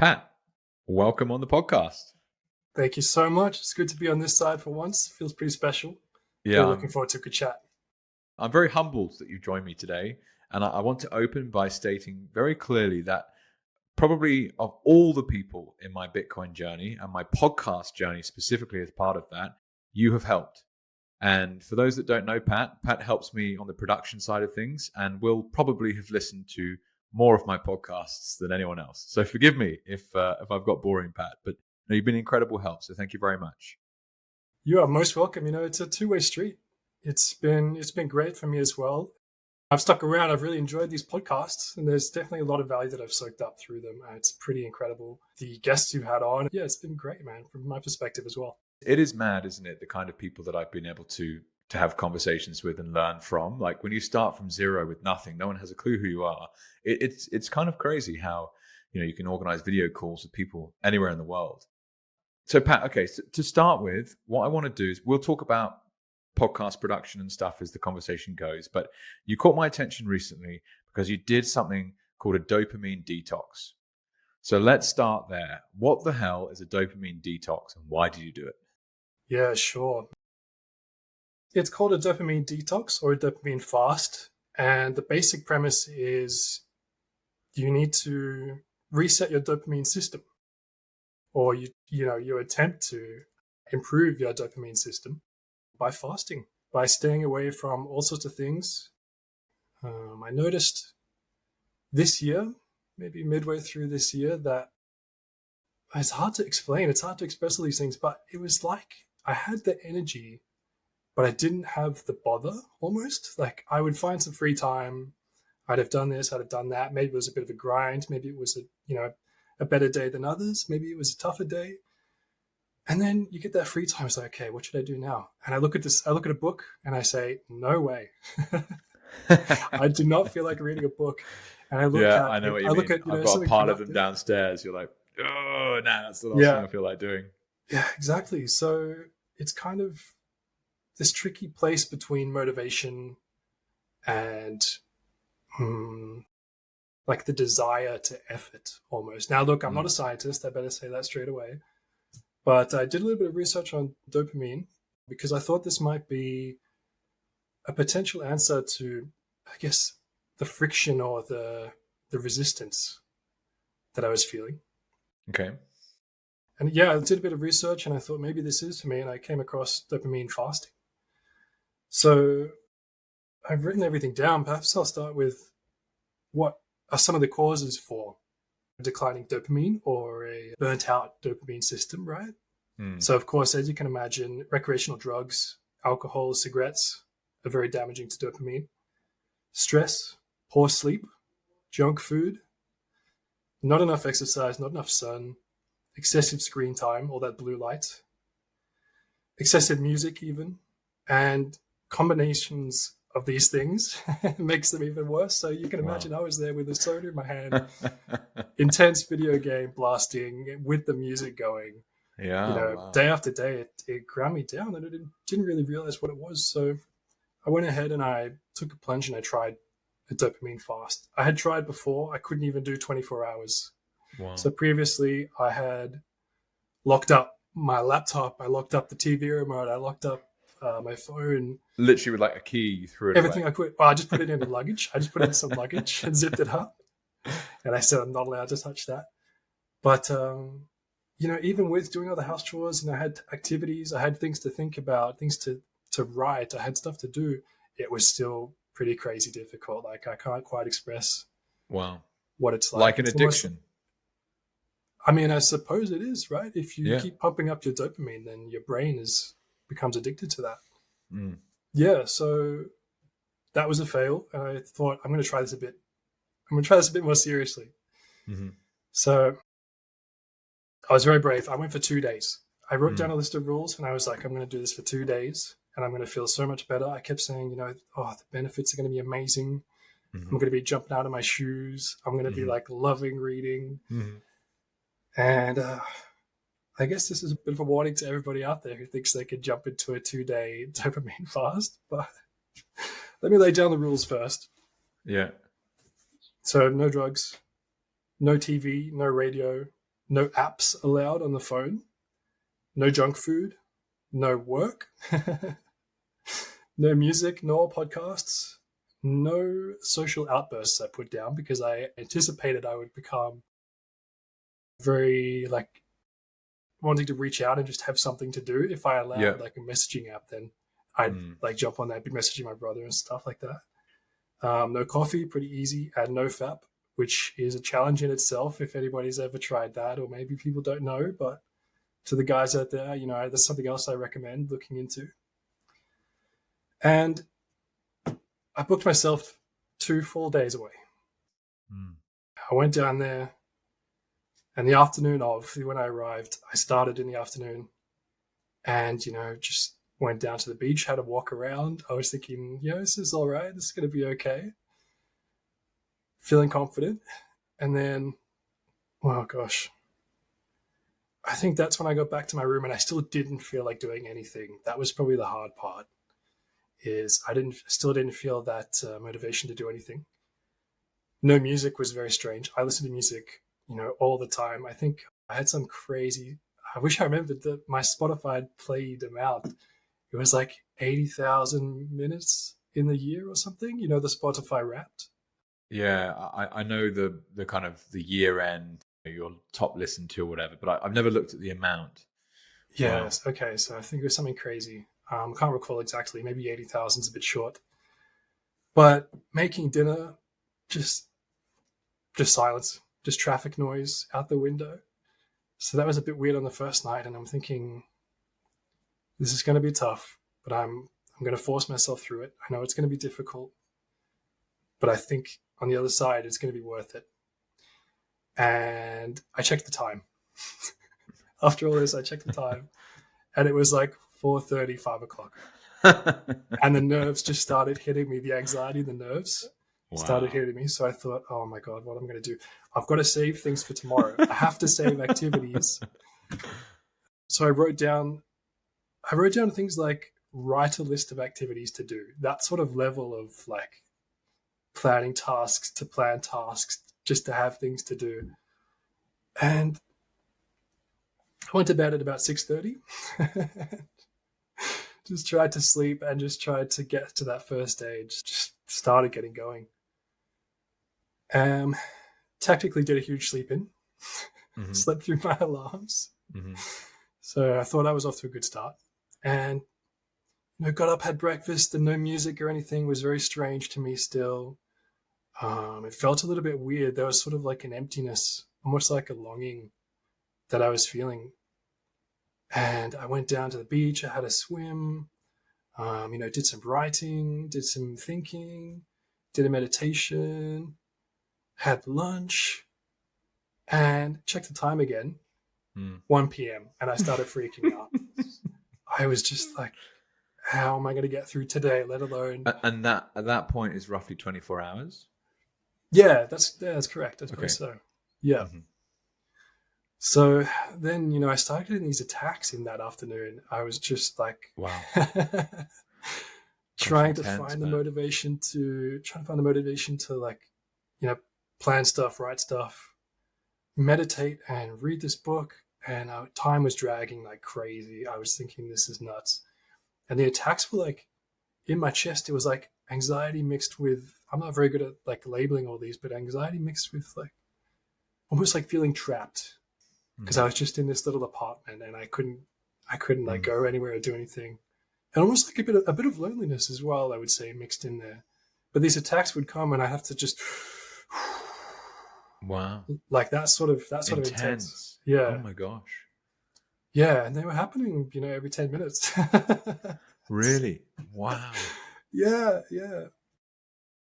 Pat, welcome on the podcast. Thank you so much. It's good to be on this side for once. Feels pretty special. Yeah, Really looking forward to a good chat. I'm very humbled that you joined me today. And I want to open by stating very clearly that probably of all the people in my Bitcoin journey and my podcast journey specifically as part of that, you have helped. And for those that don't know Pat helps me on the production side of things and will probably have listened to more of my podcasts than anyone else. So forgive me if I've got boring, Pat, but no, you've been incredible help. So thank you very much. You are most welcome. It's a two-way street. It's been great for me as well. I've stuck around. I've really enjoyed these podcasts, and there's definitely a lot of value that I've soaked up through them. It's pretty incredible. The guests you've had on, yeah, it's been great, man, from my perspective as well. It is mad, isn't it? The kind of people that I've been able to have conversations with and learn from. Like when you start from zero with nothing, no one has a clue who you are. It's kind of crazy how you can organize video calls with people anywhere in the world. So Pat, okay, so to start with, what I want to do is we'll talk about podcast production and stuff as the conversation goes. But you caught my attention recently because you did something called a dopamine detox. So let's start there. What the hell is a dopamine detox and why did you do it? Yeah, sure. It's called a dopamine detox or a dopamine fast. And the basic premise is you need to reset your dopamine system, or you attempt to improve your dopamine system by fasting, by staying away from all sorts of things. I noticed this year, maybe midway through this year, that it's hard to explain. It's hard to express all these things, but it was like I had the energy, but I didn't have the bother almost. Like I would find some free time. I'd have done this, I'd have done that. Maybe it was a bit of a grind. Maybe it was a better day than others. Maybe it was a tougher day. And then you get that free time. It's like, okay, what should I do now? And I look at a book and I say, no way. I do not feel like reading a book. And I look I know what you mean. I've got part of them downstairs. You're like, oh, no, that's the last thing I feel like doing. Yeah, exactly. So it's kind of this tricky place between motivation and like the desire to effort almost. Now, look, I'm not a scientist. I better say that straight away. But I did a little bit of research on dopamine because I thought this might be a potential answer to, I guess, the friction or the resistance that I was feeling. Okay. And yeah, I did a bit of research and I thought maybe this is for me, and I came across dopamine fasting. So I've written everything down. Perhaps I'll start with what are some of the causes for declining dopamine or a burnt out dopamine system, right? So of course, as you can imagine, recreational drugs, alcohol, cigarettes are very damaging to dopamine. Stress, poor sleep, junk food, not enough exercise, not enough sun, excessive screen time, all that blue light, excessive music even, and combinations of these things makes them even worse. So you can imagine I was there with a soda in my hand, intense video game blasting with the music going. Day after day, it ground me down, and I didn't really realize what it was. So I went ahead and I took a plunge and I tried a dopamine fast. I had tried before. I couldn't even do 24 hours. Wow. So previously I had locked up my laptop. I locked up the TV remote. I locked up my phone. Literally with like a key, you threw it everything away. I could. Well, I just put it in the luggage. I just put it in some luggage and zipped it up. And I said I'm not allowed to touch that. But even with doing all the house chores and I had activities, I had things to think about, things to write, I had stuff to do. It was still pretty crazy difficult. Like I can't quite express what it's like. Like an addiction. I suppose it is, right? If you keep pumping up your dopamine, then your brain becomes addicted to that. Yeah, so that was a fail. And I thought, I'm going to try this a bit more seriously. Mm-hmm. So I was very brave. I went for 2 days. I wrote down a list of rules and I was like, I'm going to do this for 2 days and I'm going to feel so much better. I kept saying, the benefits are going to be amazing. Mm-hmm. I'm going to be jumping out of my shoes. I'm going to be like loving reading. Mm-hmm. And I guess this is a bit of a warning to everybody out there who thinks they could jump into a 2-day dopamine fast. But let me lay down the rules first. Yeah. So no drugs, no TV, no radio, no apps allowed on the phone, no junk food, no work, no music, no podcasts, no social outbursts I put down because I anticipated I would become very wanting to reach out and just have something to do. If I allowed like a messaging app, then I'd like jump on that, be messaging my brother and stuff like that. No coffee, pretty easy, and no FAP, which is a challenge in itself if anybody's ever tried that, or maybe people don't know, but to the guys out there, there's something else I recommend looking into. And I booked myself 2 full days away. I went down there, and the afternoon of when I arrived, I started in the afternoon and, just went down to the beach, had a walk around. I was thinking, this is all right. This is going to be okay. Feeling confident. And then, oh gosh, I think that's when I got back to my room and I still didn't feel like doing anything. That was probably the hard part, is I still didn't feel that motivation to do anything. No music was very strange. I listened to music, all the time. I think I had some crazy, I wish I remembered that my Spotify played amount. It was like 80,000 minutes in the year or something, the Spotify Wrapped. Yeah, I know the kind of the year end, your top listen to or whatever, but I've never looked at the amount. Yes, wow. Okay, so I think it was something crazy. Can't recall exactly, maybe 80,000 is a bit short. But making dinner, just silence, just traffic noise out the window. So that was a bit weird on the first night, and I'm thinking, this is going to be tough, but I'm going to force myself through it. I know it's going to be difficult, but I think on the other side, it's going to be worth it. And I checked the time. After all this, I checked the time, and it was like 4:30, 5 o'clock. And the nerves just started hitting me. The anxiety, the nerves started hitting me. So I thought, oh my God, what am I going to do? I've got to save things for tomorrow. I have to save activities. So I wrote down things like write a list of activities to do. That sort of level of like planning tasks to plan tasks just to have things to do. And I went to bed at about 6:30. Just tried to sleep and just tried to get to that first stage. Just started getting going. Tactically did a huge sleep in. Slept through my alarms. So I thought I was off to a good start. And got up, had breakfast, and no music or anything was very strange to me still. It felt a little bit weird. There was sort of like an emptiness, almost like a longing that I was feeling. And I went down to the beach. I had a swim, did some writing, did some thinking, did a meditation, had lunch, and checked the time again, 1 p.m. And I started freaking out. I was just like, how am I going to get through today, let alone... And that at that point is roughly 24 hours? Yeah, that's correct. I suppose so. Yeah. So then, I started getting these attacks in that afternoon. I was just like, wow, trying to find the motivation to like, plan stuff, write stuff, meditate, and read this book. And time was dragging like crazy. I was thinking, this is nuts. And the attacks were like in my chest. It was like anxiety mixed with, I'm not very good at like labeling all these, but anxiety mixed with like almost like feeling trapped. Because I was just in this little apartment and I couldn't like go anywhere or do anything, and almost like a bit of loneliness as well, I would say, mixed in there. But these attacks would come and I have to just like that sort of intense. Yeah. Oh my gosh. Yeah, and they were happening, every 10 minutes. Really? Wow. Yeah.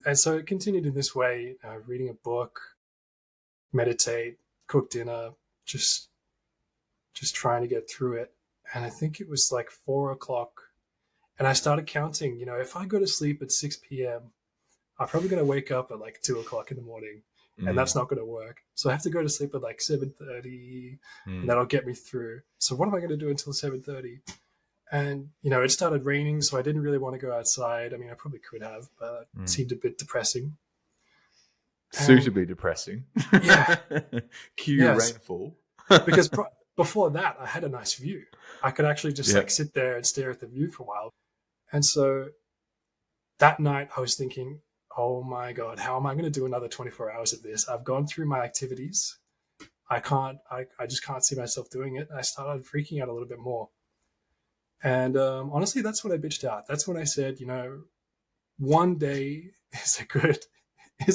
And so it continued in this way: reading a book, meditate, cook dinner. Just trying to get through it. And I think it was like 4 o'clock. And I started counting, if I go to sleep at 6 p.m., I'm probably going to wake up at like 2 o'clock in the morning. And that's not going to work. So I have to go to sleep at like 7:30, and that'll get me through. So what am I going to do until 7:30? And, it started raining, so I didn't really want to go outside. I mean, I probably could have, but it seemed a bit depressing. Suitably depressing. Yeah. Cue rainfall. because before that, I had a nice view. I could actually just like sit there and stare at the view for a while. And so that night I was thinking, oh my God, how am I going to do another 24 hours of this? I've gone through my activities. I just can't see myself doing it. I started freaking out a little bit more. And honestly, that's what I bitched out. That's when I said, one day is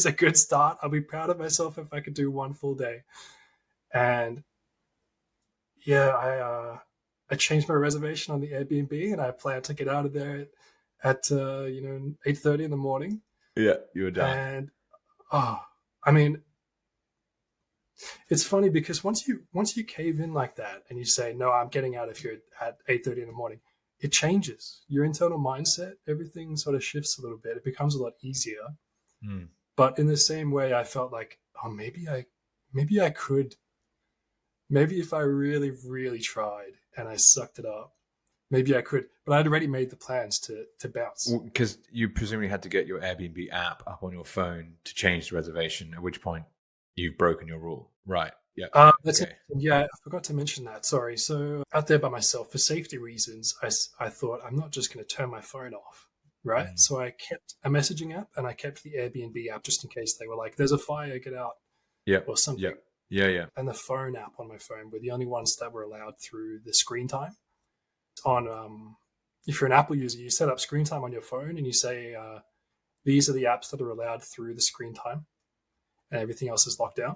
a good start. I'll be proud of myself if I could do one full day. And yeah, I changed my reservation on the Airbnb, and I plan to get out of there at 8:30 in the morning. Yeah, you were done. And I mean, it's funny because once you cave in like that and you say, no, I'm getting out of here at 8:30 in the morning, it changes your internal mindset. Everything sort of shifts a little bit. It becomes a lot easier. But in the same way, I felt like, oh, maybe I could. Maybe if I really, really tried and I sucked it up, maybe I could. But I'd already made the plans to bounce. Because you presumably had to get your Airbnb app up on your phone to change the reservation, at which point you've broken your rule. Right. Yeah. That's okay. Yeah, I forgot to mention that. Sorry. So out there by myself, for safety reasons, I thought I'm not just going to turn my phone off. Right. So I kept a messaging app and I kept the Airbnb app just in case they were like, there's a fire, get out. Yeah. Or something. Yeah. And the phone app on my phone were the only ones that were allowed through the screen time. If you're an Apple user, you set up screen time on your phone and you say, these are the apps that are allowed through the screen time, and everything else is locked down.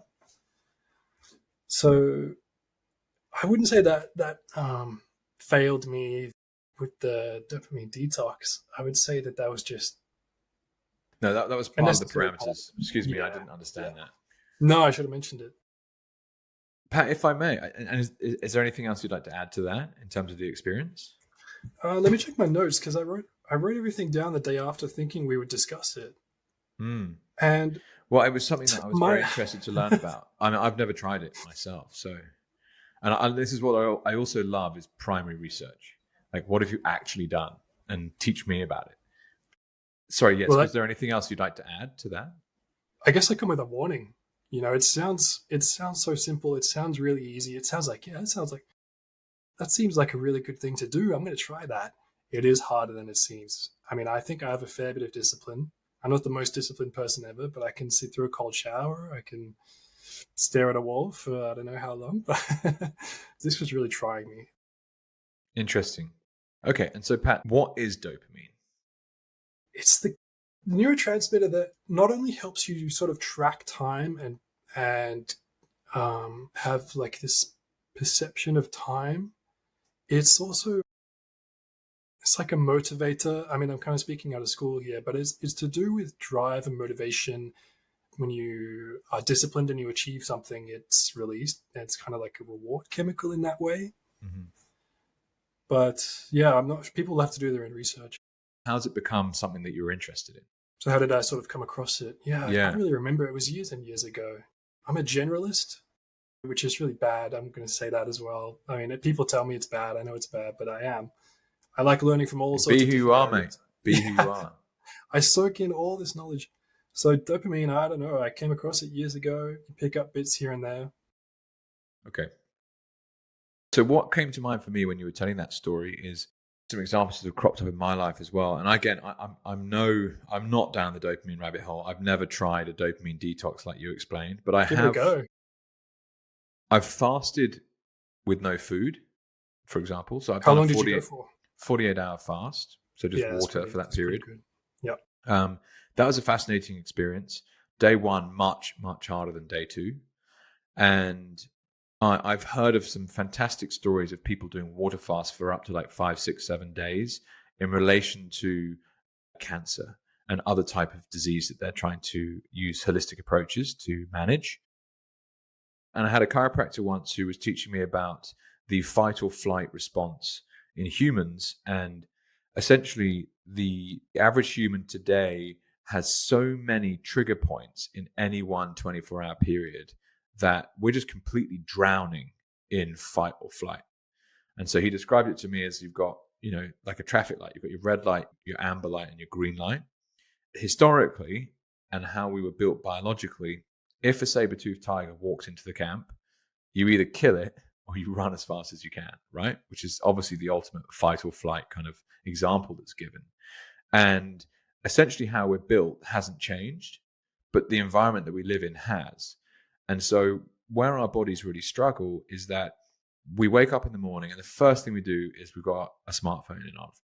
So I wouldn't say that failed me with the dopamine detox. I would say that was just... No, that was part of the parameters. Excuse me, I didn't understand that. No, I should have mentioned it. Pat, if I may, and is there anything else you'd like to add to that in terms of the experience? Let me check my notes, because I wrote everything down the day after, thinking we would discuss it. And well, it was something that I was very interested to learn about. I mean, I've never tried it myself, so this is what I also love is primary research. Like, what have you actually done, and teach me about it. Sorry, yes. Is there anything else you'd like to add to that? I guess I come with a warning. It sounds so simple. It sounds really easy. It sounds like, that seems like a really good thing to do. I'm going to try that. It is harder than it seems. I mean, I think I have a fair bit of discipline. I'm not the most disciplined person ever, but I can sit through a cold shower. I can stare at a wall for I don't know how long, but this was really trying me. Interesting. Okay. And so, Pat, what is dopamine? It's the neurotransmitter that not only helps you sort of track time and have like this perception of time, it's like a motivator. I mean, I'm kind of speaking out of school here, but it's to do with drive and motivation. When you are disciplined and you achieve something, it's released. And it's kind of like a reward chemical in that way. But yeah, people have to do their own research. How's it become something that you're interested in? So how did I sort of come across it? I can't really remember. It was years and years ago. I'm a generalist, which is really bad. I'm going to say that as well. I mean, people tell me it's bad. I know it's bad, but I am. I like learning from all sorts of different Be who you are, mate. Be who you are. I soak in all this knowledge. So dopamine, I don't know. I came across it years ago. You pick up bits here and there. Okay. So what came to mind for me when you were telling that story is some examples that have cropped up in my life as well. And again, I'm not down the dopamine rabbit hole. I've never tried a dopamine detox like you explained, but Give it a go. I've fasted with no food, for example. So I've How long did you go for? 48-hour fast. So just water for that period. Yep. That was a fascinating experience. Day one, much, much harder than day two. And I've heard of some fantastic stories of people doing water fasts for up to like 5, 6, 7 days in relation to cancer and other type of disease that they're trying to use holistic approaches to manage. And I had a chiropractor once who was teaching me about the fight or flight response in humans. And essentially, the average human today has so many trigger points in any one 24-hour period that we're just completely drowning in fight or flight. And so he described it to me as you've got, like a traffic light. You've got your red light, your amber light, and your green light. Historically, and how we were built biologically, if a saber-toothed tiger walked into the camp, You either kill it or you run as fast as you can, right? Which is obviously the ultimate fight or flight kind of example that's given. And essentially how we're built hasn't changed, but the environment that we live in has. And so where our bodies really struggle is that we wake up in the morning and the first thing we do is we've got a smartphone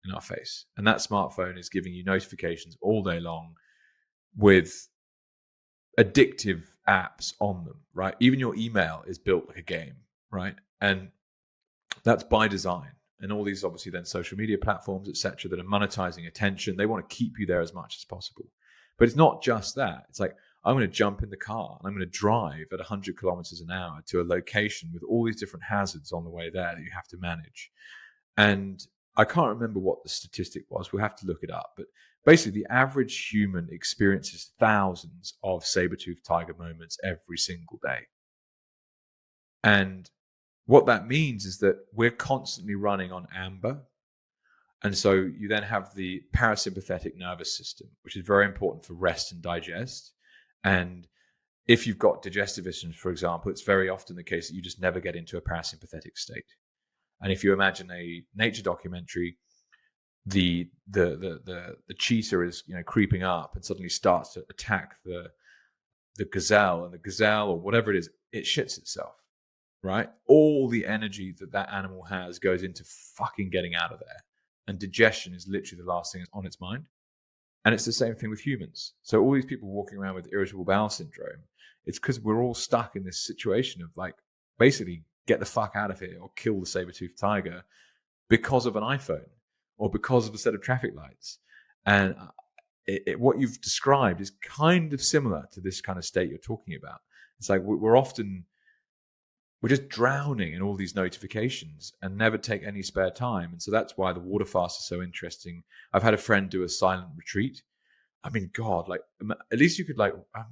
in our face. And that smartphone is giving you notifications all day long with addictive apps on them, right? Even your email is built like a game, right? And that's by design. And all these obviously then social media platforms, etc., that are monetizing attention, they want to keep you there as much as possible. But it's not just that. It's like, I'm going to jump in the car and I'm going to drive at 100 kilometers an hour to a location with all these different hazards on the way there that you have to manage. And I can't remember what the statistic was. We'll have to look it up. But basically, the average human experiences thousands of saber-toothed tiger moments every single day. And what that means is that we're constantly running on amber. And so you then have the parasympathetic nervous system, which is very important for rest and digest. And if you've got digestive issues, for example, it's very often the case that you just never get into a parasympathetic state. And if you imagine a nature documentary, the cheetah is creeping up and suddenly starts to attack the gazelle, and the gazelle or whatever it is, it shits itself, right? All the energy that animal has goes into fucking getting out of there, and digestion is literally the last thing that's on its mind. And it's the same thing with humans. So all these people walking around with irritable bowel syndrome, it's because we're all stuck in this situation of like, basically get the fuck out of here or kill the saber-toothed tiger because of an iPhone or because of a set of traffic lights. And what you've described is kind of similar to this kind of state you're talking about. It's like we're just drowning in all these notifications and never take any spare time. And so that's why the water fast is so interesting. I've had a friend do a silent retreat. I mean, God, like at least you could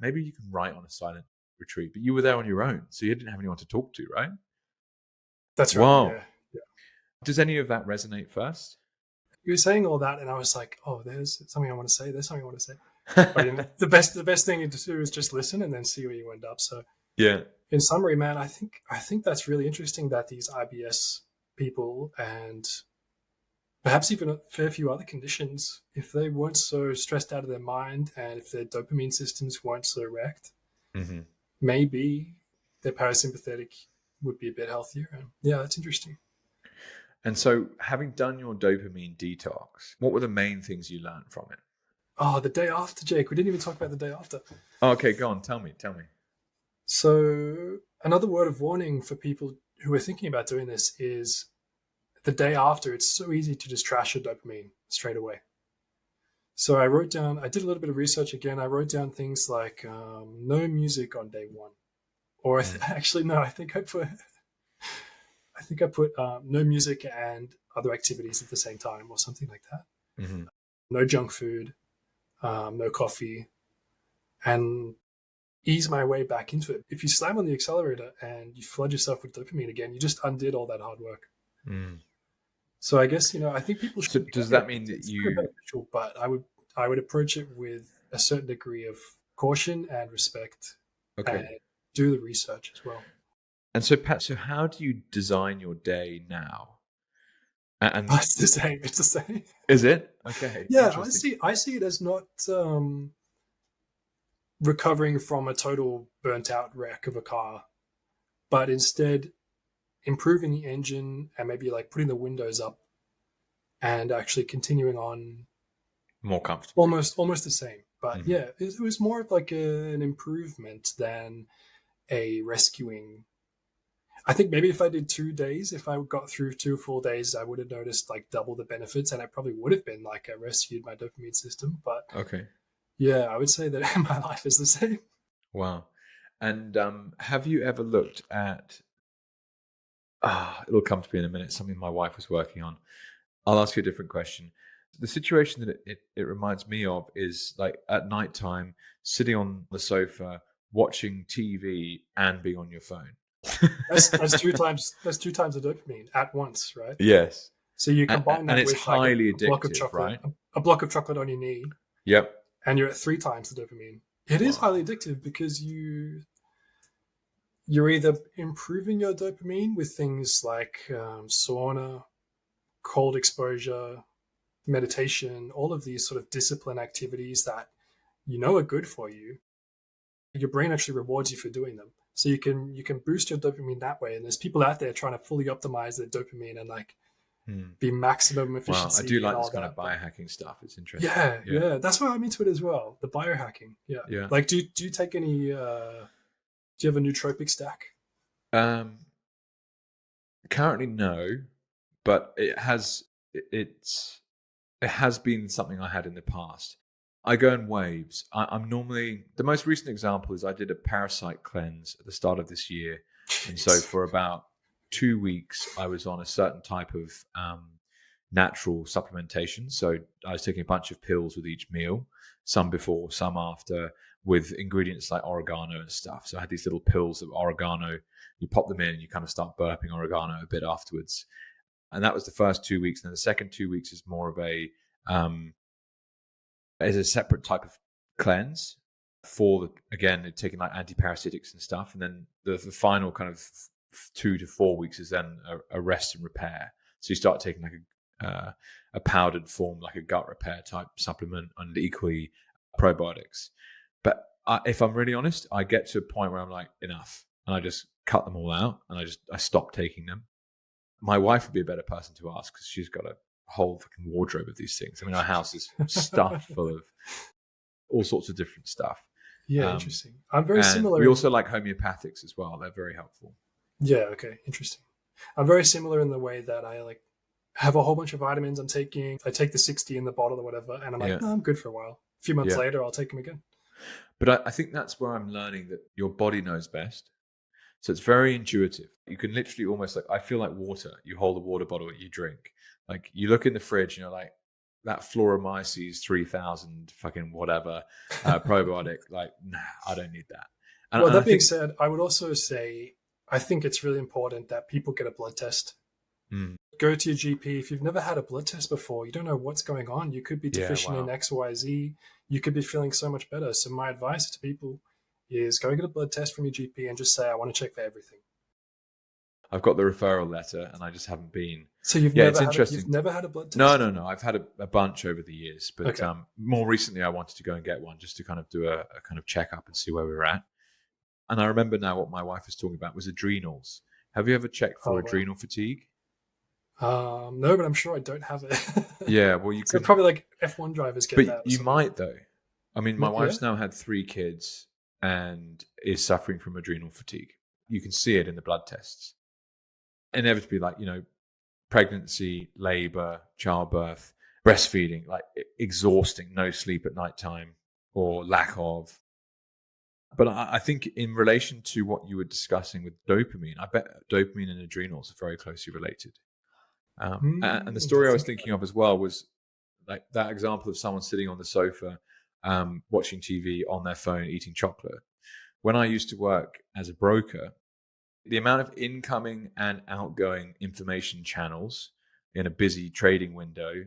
maybe you can write on a silent retreat, but you were there on your own. So you didn't have anyone to talk to, right? That's right. Wow. Yeah. Does any of that resonate first? You were saying all that, and I was like, "Oh, there's something I want to say. There's something I want to say." But the best thing to do is just listen and then see where you end up. So, yeah. In summary, man, I think that's really interesting that these IBS people and perhaps even a fair few other conditions, if they weren't so stressed out of their mind and if their dopamine systems weren't so wrecked, maybe their parasympathetic would be a bit healthier. And yeah, that's interesting. And so having done your dopamine detox, what were the main things you learned from it? Oh, the day after, Jake. We didn't even talk about the day after. Oh, okay, go on. Tell me. So another word of warning for people who are thinking about doing this is the day after, it's so easy to just trash your dopamine straight away. So I did a little bit of research again. I wrote down things like no music on day one. Or actually, no, I think I put no music and other activities at the same time or something like that. No junk food, no coffee, and ease my way back into it. If you slam on the accelerator and you flood yourself with dopamine again, you just undid all that hard work. So I guess, I think people should. So does that mean that you? Beneficial, but I would approach it with a certain degree of caution and respect. Okay. And do the research as well. And so, Pat, how do you design your day now? And it's the same. It's the same. Is it? Okay. Yeah, I see it as not recovering from a total burnt out wreck of a car, but instead improving the engine and maybe like putting the windows up and actually continuing on more comfortable. Almost the same. But yeah, it was more of like an improvement than a rescuing. I think maybe if I did 2 days, if I got through 2 full days, I would have noticed like double the benefits, and I probably would have been like I rescued my dopamine system. But okay, yeah, I would say that my life is the same. Wow. And have you ever looked at? It'll come to me in a minute. Something my wife was working on. I'll ask you a different question. The situation that it reminds me of is like at nighttime, sitting on the sofa, watching TV, and being on your phone. That's 2 times. That's 2 times the dopamine at once, right? Yes. So you combine that and it's with highly like a block of addictive, chocolate, right? A block of chocolate on your knee. Yep. And you're at 3 times the dopamine. It is highly addictive because you you're either improving your dopamine with things like sauna, cold exposure, meditation, all of these sort of discipline activities that are good for you. Your brain actually rewards you for doing them. So you can boost your dopamine that way. And there's people out there trying to fully optimize their dopamine and like be maximum efficiency. Wow, I do like and this all kind that. of biohacking stuff. It's interesting. Yeah. That's why I'm into it as well. The biohacking. Yeah. Like, do you take any? Do you have a nootropic stack? Currently, no, but it has been something I had in the past. I go in waves. I'm normally, the most recent example is I did a parasite cleanse at the start of this year. And so for about 2 weeks, I was on a certain type of natural supplementation. So I was taking a bunch of pills with each meal, some before, some after, with ingredients like oregano and stuff. So I had these little pills of oregano. You pop them in and you kind of start burping oregano a bit afterwards. And that was the first 2 weeks. And then the second 2 weeks is more of a separate type of cleanse for again taking like antiparasitics and stuff. And then the final kind of 2 to 4 weeks is then a rest and repair. So you start taking like a powdered form, like a gut repair type supplement, and equally probiotics. But if I'm really honest, I get to a point where I'm like, enough, and I just cut them all out, and I stop taking them. My wife would be a better person to ask because she's got a whole fucking wardrobe of these things. I mean, our house is stuffed full of all sorts of different stuff. Yeah, interesting. I'm very similar. We also like homeopathics as well. They're very helpful. Yeah, okay, interesting. I'm very similar in the way that I like have a whole bunch of vitamins I'm taking. I take the 60 in the bottle or whatever, and I'm like, no, I'm good for a while. A few months later, I'll take them again. But I think that's where I'm learning that your body knows best. So it's very intuitive. You can literally almost like, I feel like water. You hold a water bottle, you drink. Like you look in the fridge and you're like, that Floromyces 3000 fucking whatever probiotic, like, nah, I don't need that. And, well, that being said, I would also say, I think it's really important that people get a blood test. Go to your GP. If you've never had a blood test before, you don't know what's going on. You could be deficient in X, Y, Z. You could be feeling so much better. So my advice to people is go get a blood test from your GP and just say, I want to check for everything. I've got the referral letter and I just haven't been. So you've never had a blood test? No. I've had a bunch over the years, but more recently I wanted to go and get one just to kind of do a kind of checkup and see where we're at. And I remember now what my wife was talking about was adrenals. Have you ever checked for adrenal fatigue? No, but I'm sure I don't have it. Yeah, well, you could. Probably like F1 drivers get that. But you might though. I mean, my wife's now had 3 kids and is suffering from adrenal fatigue. You can see it in the blood tests. Inevitably, like, pregnancy, labor, childbirth, breastfeeding, like exhausting, no sleep at nighttime or lack of. But I think in relation to what you were discussing with dopamine, I bet dopamine and adrenals are very closely related. And the story I was thinking of as well was like that example of someone sitting on the sofa, watching TV on their phone, eating chocolate. When I used to work as a broker, the amount of incoming and outgoing information channels in a busy trading window,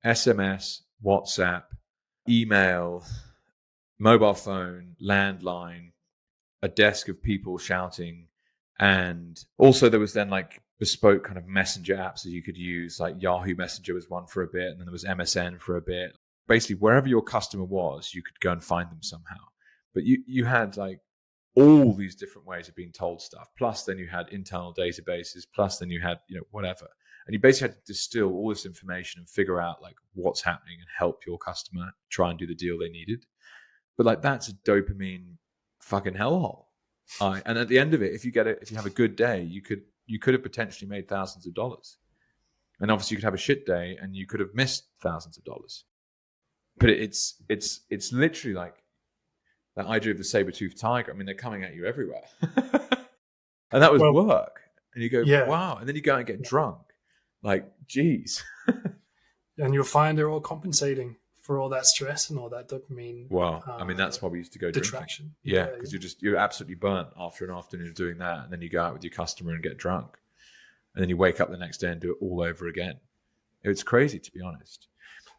SMS, WhatsApp, email, mobile phone, landline, a desk of people shouting. And also there was then like bespoke kind of messenger apps that you could use, like Yahoo Messenger was one for a bit, and then there was MSN for a bit. Basically, wherever your customer was, you could go and find them somehow. But you had like all these different ways of being told stuff. Plus then you had internal databases, plus then you had, whatever. And you basically had to distill all this information and figure out like what's happening and help your customer try and do the deal they needed. But like that's a dopamine fucking hellhole. And at the end of it, if you have a good day, you could have potentially made thousands of dollars. And obviously you could have a shit day and you could have missed thousands of dollars. But it's literally like that idea of the saber-toothed tiger. I mean, they're coming at you everywhere. And that was work. And you go, wow. And then you go and get drunk. Like, geez. And you'll find they're all compensating for all that stress and all that dopamine. Wow. I mean, that's why we used to go detraction. Drinking. Yeah, because you're absolutely burnt after an afternoon of doing that. And then you go out with your customer and get drunk. And then you wake up the next day and do it all over again. It's crazy, to be honest.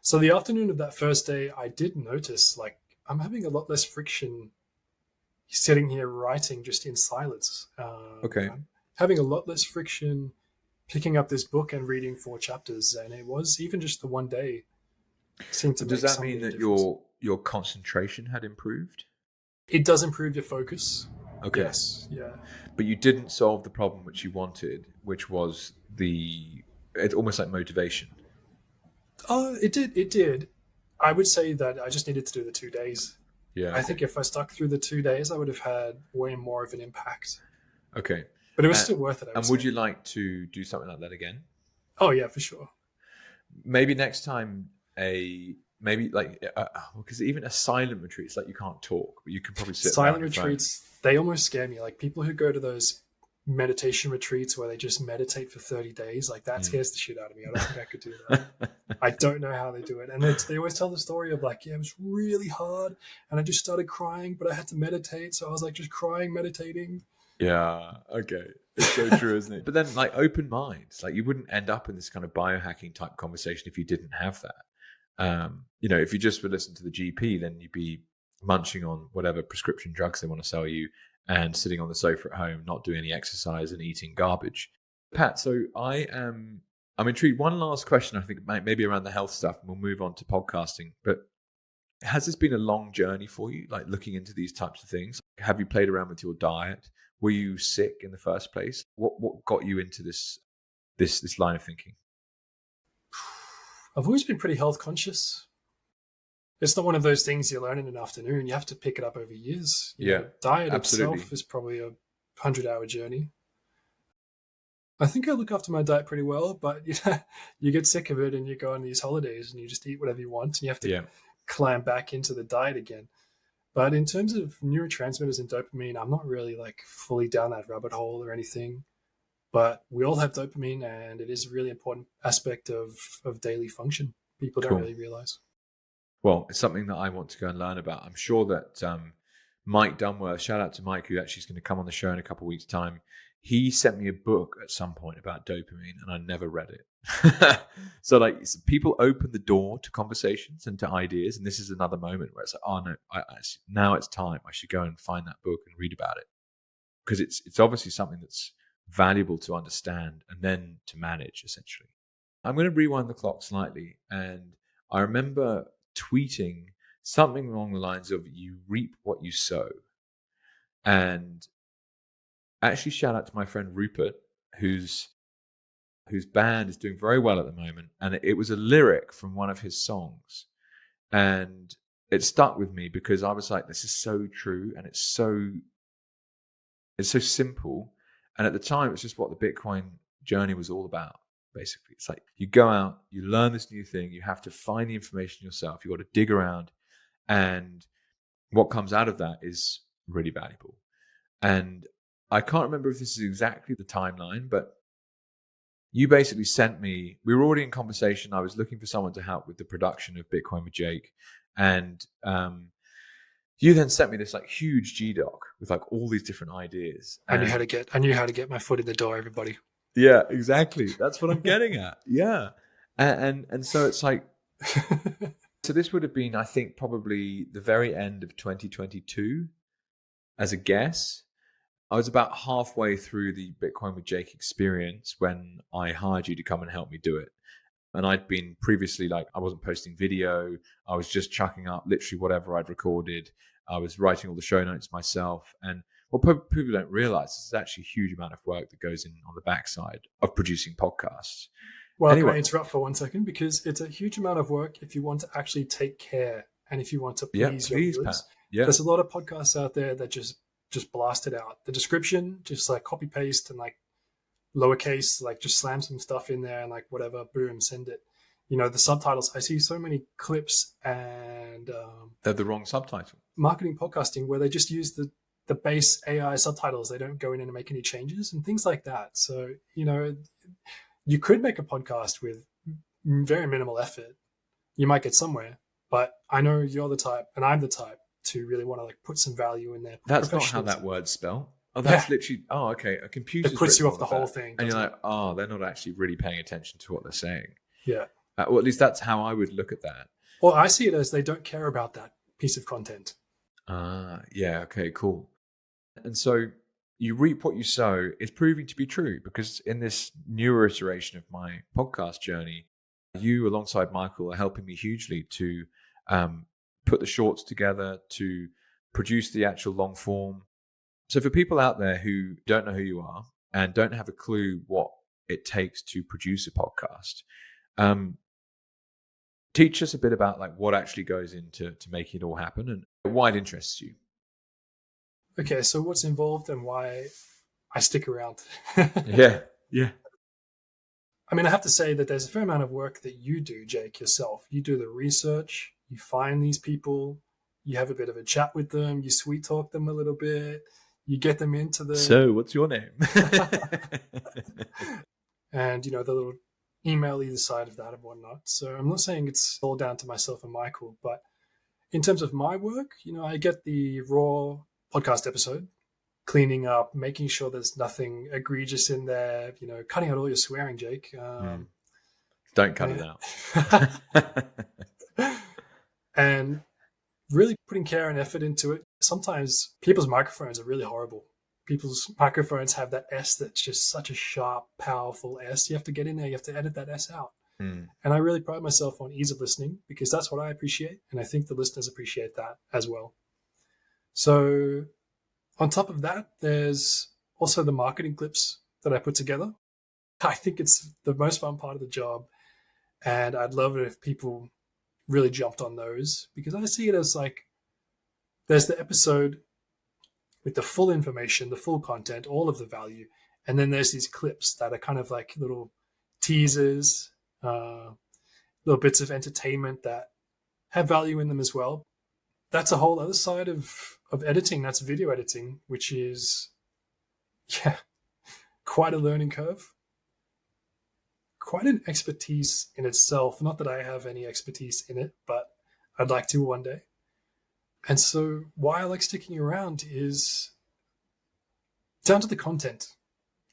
So the afternoon of that first day, I did notice, like, I'm having a lot less friction sitting here writing just in silence. Okay. Having a lot less friction, picking up this book and reading 4 chapters, and it was even just the one day seemed to Does make that mean that difference. your concentration had improved? It does improve your focus. Okay. Yes. Yeah. But you didn't solve the problem which you wanted, which was it's almost like motivation. It did. It did. I would say that I just needed to do the 2 days. Yeah. I think if I stuck through the 2 days, I would have had way more of an impact. Okay. But it was still worth it. And would you like to do something like that again? Oh yeah, for sure. Maybe next time because even a silent retreat, it's like you can't talk, but you can probably sit Silent there on your retreats, they almost scare me. Like people who go to those meditation retreats where they just meditate for 30 days, like that scares the shit out of me. I don't think I could do that. I don't know how they do it. And they always tell the story of like, yeah, it was really hard and I just started crying, but I had to meditate. So I was like just crying, meditating. Yeah, okay. It's so true, isn't it? But then like open minds, like you wouldn't end up in this kind of biohacking type conversation if you didn't have that. If you just would listen to the GP, then you'd be munching on whatever prescription drugs they want to sell you and sitting on the sofa at home, not doing any exercise and eating garbage. Pat, so I'm intrigued. One last question, I think maybe around the health stuff, and we'll move on to podcasting. But has this been a long journey for you, like looking into these types of things? Have you played around with your diet? Were you sick in the first place? What got you into this line of thinking? I've always been pretty health conscious. It's not one of those things you learn in an afternoon. You have to pick it up over years. Diet absolutely. itself is probably a 100-hour journey. I think I look after my diet pretty well, but you get sick of it and you go on these holidays and you just eat whatever you want and you have to climb back into the diet again. But in terms of neurotransmitters and dopamine, I'm not really like fully down that rabbit hole or anything. But we all have dopamine, and it is a really important aspect of daily function. People don't really realize. Well, it's something that I want to go and learn about. I'm sure that Mike Dunworth, shout out to Mike, who actually is going to come on the show in a couple of weeks' time. He sent me a book at some point about dopamine, and I never read it. So, like, people open the door to conversations and to ideas, and this is another moment where it's like, oh no, now it's time. I should go and find that book and read about it, because it's obviously something that's valuable to understand and then to manage, essentially. I'm going to rewind the clock slightly, and I remember tweeting something along the lines of "You reap what you sow," and actually shout out to my friend Rupert, whose band is doing very well at the moment, and it was a lyric from one of his songs, and it stuck with me because I was like, this is so true, and it's so simple. And at the time, it's just what the Bitcoin journey was all about, basically. It's like you go out, you learn this new thing, you have to find the information yourself, you've got to dig around, and what comes out of that is really valuable. And I can't remember if this is exactly the timeline, but you basically sent me, we were already in conversation, I was looking for someone to help with the production of Bitcoin with Jake, and you then sent me this like huge GDoc with like all these different ideas. I knew how to get my foot in the door, everybody. Yeah, exactly. That's what I'm getting at. Yeah. And so it's like, so this would have been, I think, probably the very end of 2022 as a guess. I was about halfway through the Bitcoin with Jake experience when I hired you to come and help me do it. And I'd been previously like, I wasn't posting video. I was just chucking up literally whatever I'd recorded. I was writing all the show notes myself. And what people don't realize is there's actually a huge amount of work that goes in on the backside of producing podcasts. Well, anyway, can I interrupt for 1 second? Because it's a huge amount of work if you want to actually take care and if you want to please your viewers. Yeah. There's a lot of podcasts out there that just blast it out. The description, just like copy paste and like lowercase, like just slam some stuff in there and like whatever, boom, send it. The subtitles. I see so many clips and they're the wrong subtitle. Marketing podcasting where they just use the base AI subtitles. They don't go in and make any changes and things like that. So, you could make a podcast with very minimal effort. You might get somewhere, but I know you're the type and I'm the type to really want to like put some value in there. That's not how that word's spelled. Oh, that's literally, okay. A computer. It puts you off the whole thing. And you're like, oh, they're not actually really paying attention to what they're saying. Yeah. Or at least that's how I would look at that. Well, I see it as they don't care about that piece of content. Yeah. Okay, cool. And so you reap what you sow is proving to be true, because in this newer iteration of my podcast journey, you alongside Michael are helping me hugely to put the shorts together, to produce the actual long form. So for people out there who don't know who you are and don't have a clue what it takes to produce a podcast, teach us a bit about like what actually goes into making it all happen and why it interests you. Okay, so what's involved and why I stick around? Yeah. I mean, I have to say that there's a fair amount of work that you do, Jake, yourself. You do the research, you find these people, you have a bit of a chat with them, you sweet talk them a little bit, you get them into the... So what's your name? And, the little email either side of that and whatnot. So I'm not saying it's all down to myself and Michael, but in terms of my work, I get the raw podcast episode, cleaning up, making sure there's nothing egregious in there, cutting out all your swearing, Jake. Don't cut it out. And really putting care and effort into it. Sometimes people's microphones are really horrible. People's microphones have that S that's just such a sharp, powerful S. You have to get in there, you have to edit that S out. And I really pride myself on ease of listening, because that's what I appreciate. And I think the listeners appreciate that as well. So on top of that, there's also the marketing clips that I put together. I think it's the most fun part of the job. And I'd love it if people really jumped on those, because I see it as like, there's the episode with the full information, the full content, all of the value. And then there's these clips that are kind of like little teasers, little bits of entertainment that have value in them as well. That's a whole other side of editing. That's video editing, which is, quite a learning curve. Quite an expertise in itself. Not that I have any expertise in it, but I'd like to one day. And so why I like sticking around is down to the content,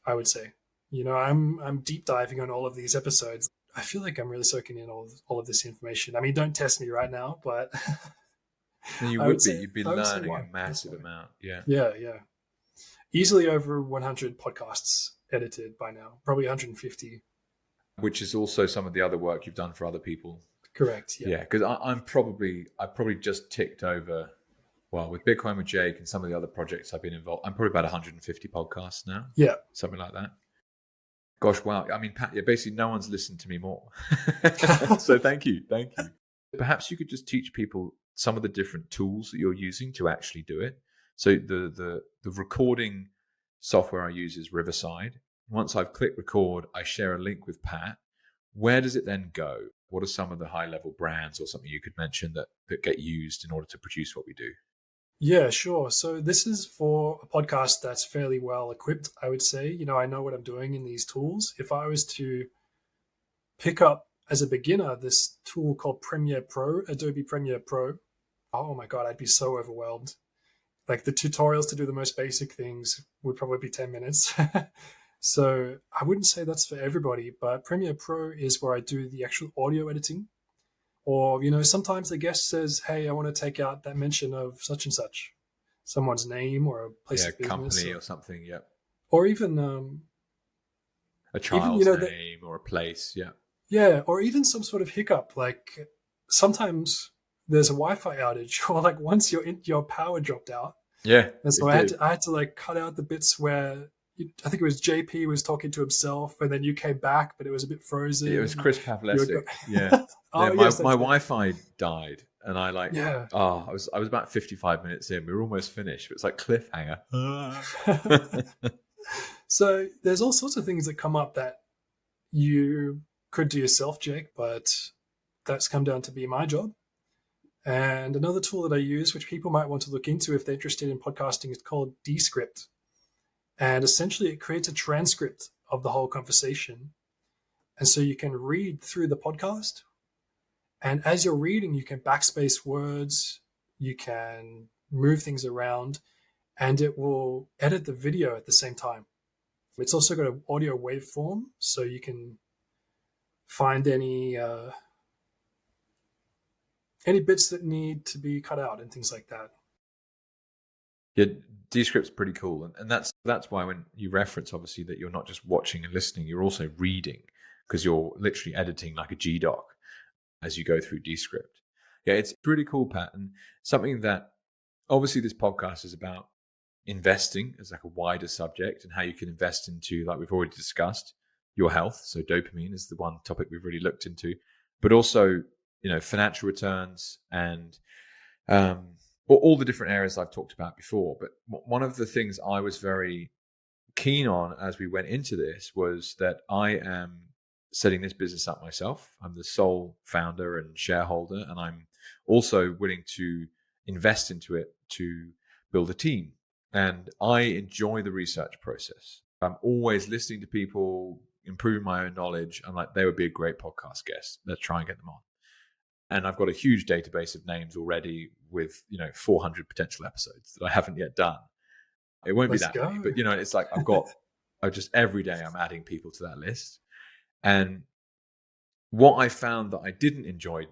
I would say. I'm deep diving on all of these episodes. I feel like I'm really soaking in all of this information. I mean, don't test me right now, but you would be. You'd be learning a massive amount. Yeah. Easily over 100 podcasts edited by now, probably 150. Which is also some of the other work you've done for other people. Correct. Yeah, because I probably just ticked over. Well, with Bitcoin with Jake and some of the other projects I've been involved, I'm probably about 150 podcasts now. Yeah, something like that. Gosh, wow! I mean, Pat, basically no one's listened to me more. So thank you. Perhaps you could just teach people some of the different tools that you're using to actually do it. So the recording software I use is Riverside. Once I've clicked record, I share a link with Pat. Where does it then go? What are some of the high-level brands or something you could mention that get used in order to produce what we do? Yeah, sure. So this is for a podcast that's fairly well equipped, I would say. I know what I'm doing in these tools. If I was to pick up as a beginner this tool called Premiere Pro, Adobe Premiere Pro, oh my God, I'd be so overwhelmed. Like the tutorials to do the most basic things would probably be 10 minutes. So I wouldn't say that's for everybody, but Premiere Pro is where I do the actual audio editing. Or, sometimes the guest says, hey, I want to take out that mention of such and such, someone's name or a place of business. Company or something, yeah. Or even a child's name or a place, yeah. Yeah, or even some sort of hiccup. Like sometimes there's a Wi-Fi outage, or like once your power dropped out. Yeah. And so I had to like cut out the bits where I think it was JP was talking to himself, and then you came back, but it was a bit frozen. It was Chris Pavlesic. Yeah. My Wi-Fi died, and I was about 55 minutes in. We were almost finished, but it's like cliffhanger. So there's all sorts of things that come up that you could do yourself, Jake, but that's come down to be my job. And another tool that I use, which people might want to look into if they're interested in podcasting, is called Descript. And essentially it creates a transcript of the whole conversation. And so you can read through the podcast. And as you're reading, you can backspace words, you can move things around, and it will edit the video at the same time. It's also got an audio waveform, so you can find any bits that need to be cut out and things like that. Yeah, Descript's pretty cool, and that's why when you reference obviously that you're not just watching and listening, you're also reading, because you're literally editing like a GDoc as you go through Descript. Yeah, it's really cool, Pat, and something that obviously this podcast is about investing as like a wider subject and how you can invest into, like we've already discussed, your health. So dopamine is the one topic we've really looked into, but also, financial returns and all the different areas I've talked about before. But one of the things I was very keen on as we went into this was that I am setting this business up myself. I'm the sole founder and shareholder, and I'm also willing to invest into it to build a team. And I enjoy the research process. I'm always listening to people, improving my own knowledge. I'm like, they would be a great podcast guest. Let's try and get them on. And I've got a huge database of names already with 400 potential episodes that I haven't yet done. It won't be that many, but it's like I just every day I'm adding people to that list. And what I found that I didn't enjoy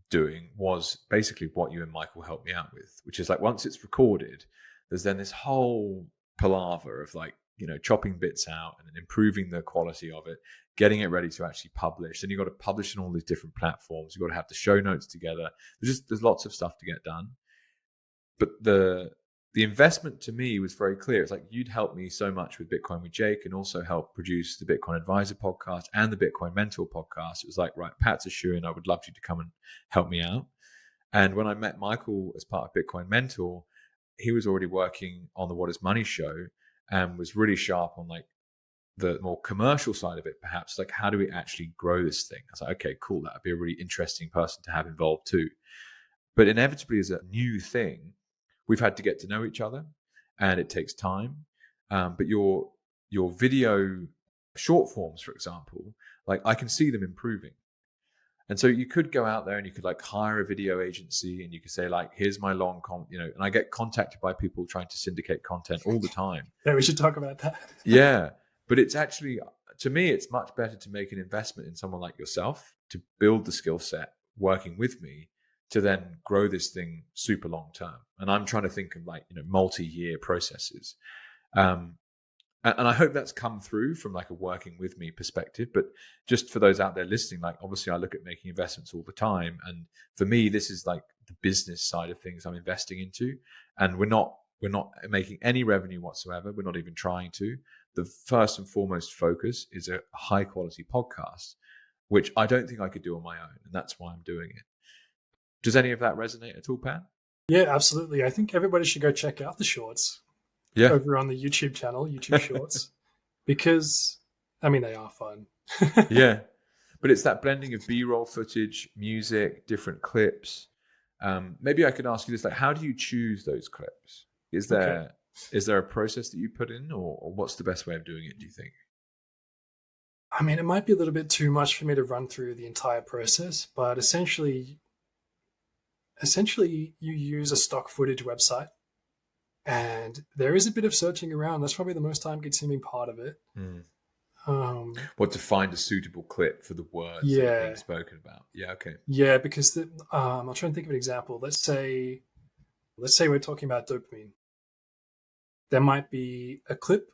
doing was basically what you and Michael helped me out with, which is like once it's recorded, there's then this whole palaver of like, chopping bits out and improving the quality of it, getting it ready to actually publish. Then you've got to publish on all these different platforms. You've got to have the show notes together. There's lots of stuff to get done. But the investment to me was very clear. It's like you'd helped me so much with Bitcoin with Jake and also helped produce the Bitcoin Advisor podcast and the Bitcoin Mentor podcast. It was like, right, Pat's a shoo-in. I would love you to come and help me out. And when I met Michael as part of Bitcoin Mentor, he was already working on the What Is Money show and was really sharp on like the more commercial side of it, perhaps, like how do we actually grow this thing? I was like, okay, cool. That'd be a really interesting person to have involved too. But inevitably as a new thing, we've had to get to know each other and it takes time. But your video short forms, for example, like I can see them improving. And so you could go out there and you could like hire a video agency and you could say like, here's my long and I get contacted by people trying to syndicate content all the time. Yeah, we should talk about that. Yeah. But it's actually, to me, it's much better to make an investment in someone like yourself to build the skill set working with me to then grow this thing super long term. And I'm trying to think of like, multi-year processes. And I hope that's come through from like a working with me perspective. But just for those out there listening, like obviously I look at making investments all the time. And for me, this is like the business side of things I'm investing into. And we're not making any revenue whatsoever. We're not even trying to. The first and foremost focus is a high quality podcast, which I don't think I could do on my own. And that's why I'm doing it. Does any of that resonate at all, Pat? Yeah, absolutely. I think everybody should go check out the shorts. Yeah. Over on the YouTube channel, YouTube Shorts, because they are fun. Yeah, but it's that blending of B-roll footage, music, different clips. Maybe I could ask you this: like, how do you choose those clips? Is there a process that you put in, or what's the best way of doing it? Do you think? It might be a little bit too much for me to run through the entire process, but essentially, you use a stock footage website. And there is a bit of searching around. That's probably the most time-consuming part of it. What to find a suitable clip for the words that are being spoken about. Yeah, okay. Yeah, because I'll try and think of an example. Let's say we're talking about dopamine. There might be a clip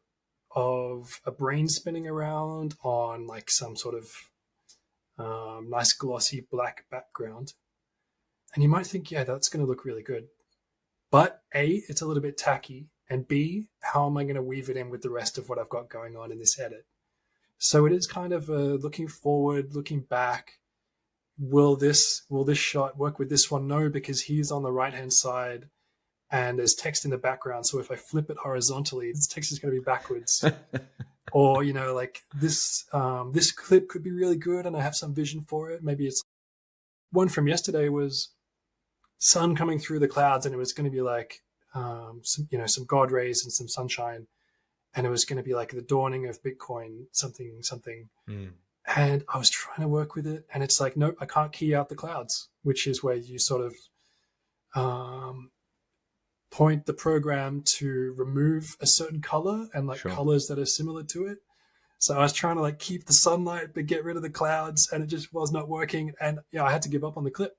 of a brain spinning around on like some sort of nice glossy black background, and you might think, yeah, that's going to look really good. But A, it's a little bit tacky, and B, how am I going to weave it in with the rest of what I've got going on in this edit? So it is kind of looking forward, looking back. Will this shot work with this one? No, because he's on the right-hand side and there's text in the background. So if I flip it horizontally, this text is going to be backwards. Or, like this clip could be really good and I have some vision for it. Maybe it's one from yesterday was sun coming through the clouds, and it was going to be like some God rays and some sunshine, and it was going to be like the dawning of Bitcoin, something. And I was trying to work with it, and it's like, nope, I can't key out the clouds, which is where you sort of point the program to remove a certain color and like colors that are similar to it. So I was trying to like keep the sunlight but get rid of the clouds, and it just was not working. And I had to give up on the clip.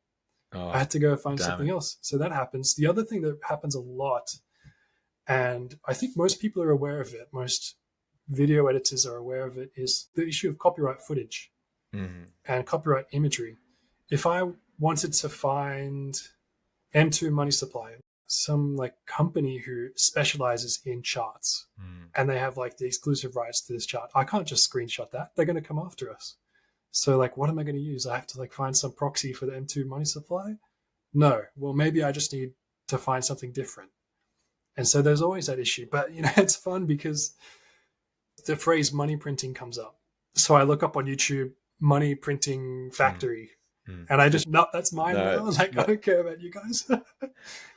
I had to go find something else. So that happens. The other thing that happens a lot And I think most people are aware of it. Most video editors are aware of it, is the issue of copyright footage and copyright imagery. If I wanted to find M2 Money Supply, some like company who specializes in charts, and they have like the exclusive rights to this chart, I can't just screenshot that. They're going to come after us. So like, what am I going to use? I have to like find some proxy for the M2 Money Supply? No. Well, maybe I just need to find something different. And so there's always that issue. But, it's fun because the phrase money printing comes up. So I look up on YouTube, money printing factory. And I just, no, that's mine now. Like, I don't care about you guys.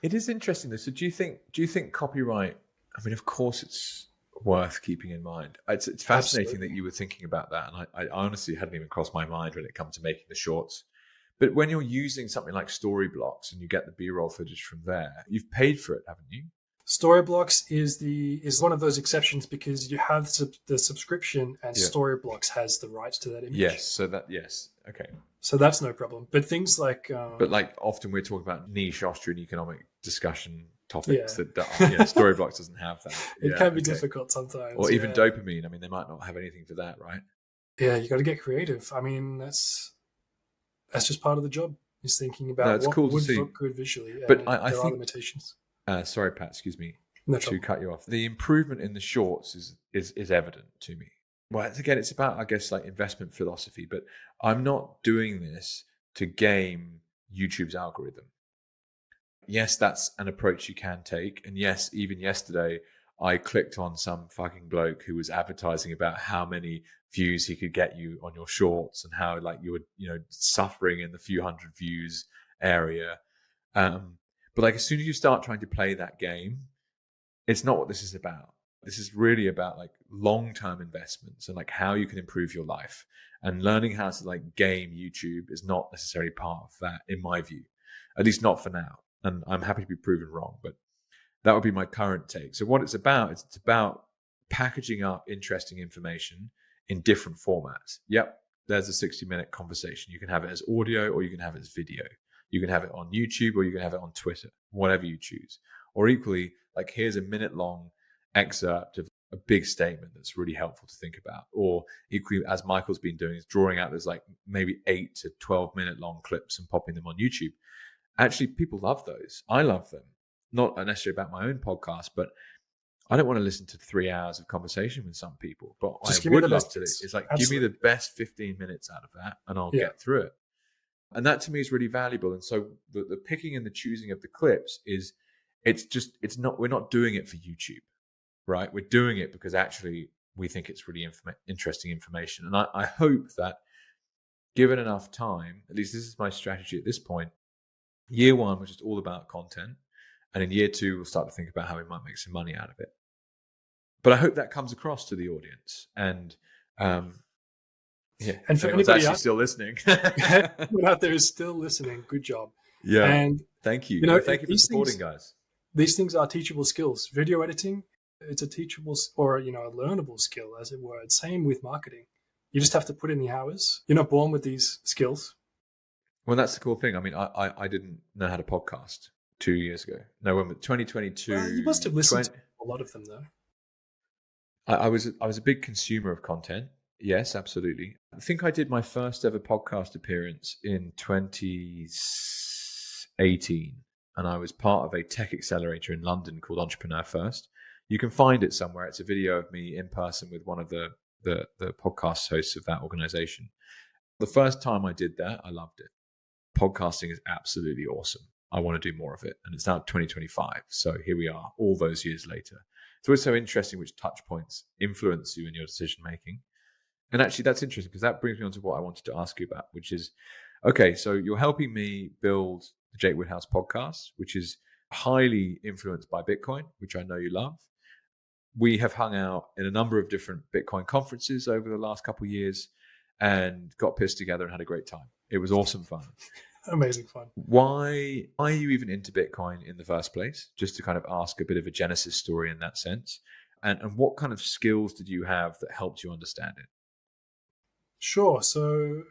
It is interesting though. So do you think copyright, I mean, of course it's worth keeping in mind. It's fascinating Absolutely. That you were thinking about that. And I honestly hadn't even crossed my mind when it comes to making the shorts. But when you're using something like Storyblocks and you get the B-roll footage from there, you've paid for it, haven't you? Storyblocks is one of those exceptions because you have the subscription, and Storyblocks has the rights to that image. Yes, okay. So that's no problem. But things like, but like often we're talking about niche Austrian economic discussion topics that Storyblocks doesn't have that. It can be difficult sometimes, or even Dopamine. I mean, they might not have anything for that, right? Yeah, you got to get creative. I mean, that's just part of the job. Is thinking about what cool would look good visually. But I think are limitations. Sorry, Pat, excuse me to cut you off. The improvement in the shorts is evident to me. Well, again, it's about, I guess, like investment philosophy, but I'm not doing this to game YouTube's algorithm. Yes, that's an approach you can take. And yes, even yesterday, I clicked on some fucking bloke who was advertising about how many views he could get you on your shorts and how like you were, suffering in the few hundred views area. But like as soon as you start trying to play that game, it's not what this is about. This is really about like long-term investments and like how you can improve your life, and learning how to like game YouTube is not necessarily part of that, in my view, at least not for now. And I'm happy to be proven wrong, but that would be my current take. So what it's about packaging up interesting information in different formats. Yep. There's a 60-minute conversation. You can have it as audio or you can have it as video. You can have it on YouTube or you can have it on Twitter, whatever you choose. Or equally, like here's a minute-long excerpt of a big statement that's really helpful to think about. Or equally, as Michael's been doing, is drawing out those like maybe 8 to 12-minute long clips and popping them on YouTube. Actually, people love those. I love them. Not necessarily about my own podcast, but I don't want to listen to 3 hours of conversation with some people. But I would love to. It's like, Absolutely. Give me the best 15 minutes out of that and I'll get through it. And that to me is really valuable. And so the picking and the choosing of the clips we're not doing it for YouTube, right? We're doing it because actually we think it's really interesting information. And I hope that given enough time, at least this is my strategy at this point, year one was just all about content. And in year two, we'll start to think about how we might make some money out of it. But I hope that comes across to the audience. And and for anybody actually still listening, anyone out there is still listening, good job. Yeah, and thank you. Thank you for supporting, guys. These things are teachable skills. Video editing, it's a teachable or a learnable skill, as it were. Same with marketing. You just have to put in the hours. You're not born with these skills. Well, that's the cool thing. I mean, I didn't know how to podcast 2 years ago. No, when 2022. Well, you must have listened to a lot of them, though. I was a big consumer of content. Yes, absolutely. I think I did my first ever podcast appearance in 2018, and I was part of a tech accelerator in London called Entrepreneur First. You can find it somewhere. It's a video of me in person with one of the podcast hosts of that organization. The first time I did that, I loved it. Podcasting is absolutely awesome. I want to do more of it. And it's now 2025. So here we are, all those years later. It's always so interesting which touch points influence you in your decision making. And actually, that's interesting because that brings me on to what I wanted to ask you about, which is, okay, so you're helping me build the Jake Woodhouse Podcast, which is highly influenced by Bitcoin, which I know you love. We have hung out in a number of different Bitcoin conferences over the last couple of years and got pissed together and had a great time. It was awesome fun. Amazing fun. Why are you even into Bitcoin in the first place? Just to kind of ask a bit of a genesis story in that sense. And what kind of skills did you have that helped you understand it? Sure. So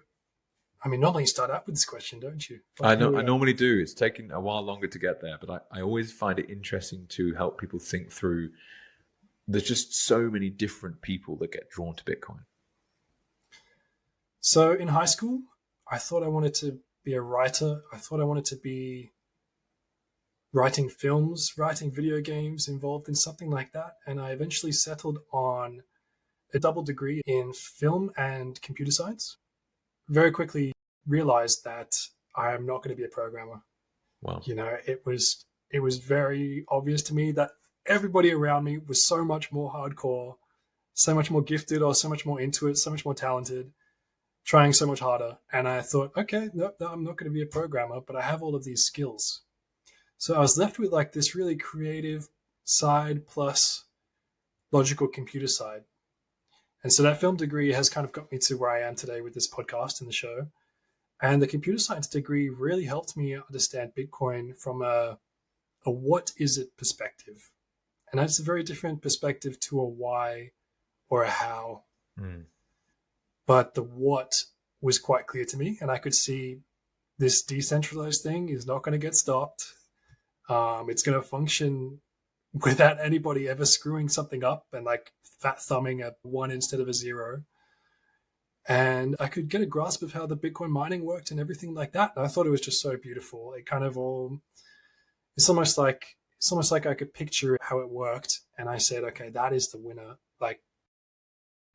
I mean, normally you start out with this question, don't you? I know. I normally do. It's taking a while longer to get there, but I always find it interesting to help people think through. There's just so many different people that get drawn to Bitcoin. So in high school, I thought I wanted to be a writer. I thought I wanted to be writing films, writing video games, involved in something like that. And I eventually settled on a double degree in film and computer science. Very quickly realized that I am not going to be a programmer. Wow. It was very obvious to me that everybody around me was so much more hardcore, so much more gifted, or so much more into it, so much more talented, trying so much harder. And I thought, okay, no, I'm not going to be a programmer, but I have all of these skills. So I was left with like this really creative side plus logical computer side. And so that film degree has kind of got me to where I am today with this podcast and the show. And the computer science degree really helped me understand Bitcoin from a what is it perspective. And that's a very different perspective to a why or a how. But the what was quite clear to me. And I could see this decentralized thing is not going to get stopped. It's going to function without anybody ever screwing something up and like fat thumbing a 1 instead of a 0. And I could get a grasp of how the Bitcoin mining worked and everything like that. And I thought it was just so beautiful. It kind of it's almost like I could picture how it worked. And I said, okay, that is the winner. Like,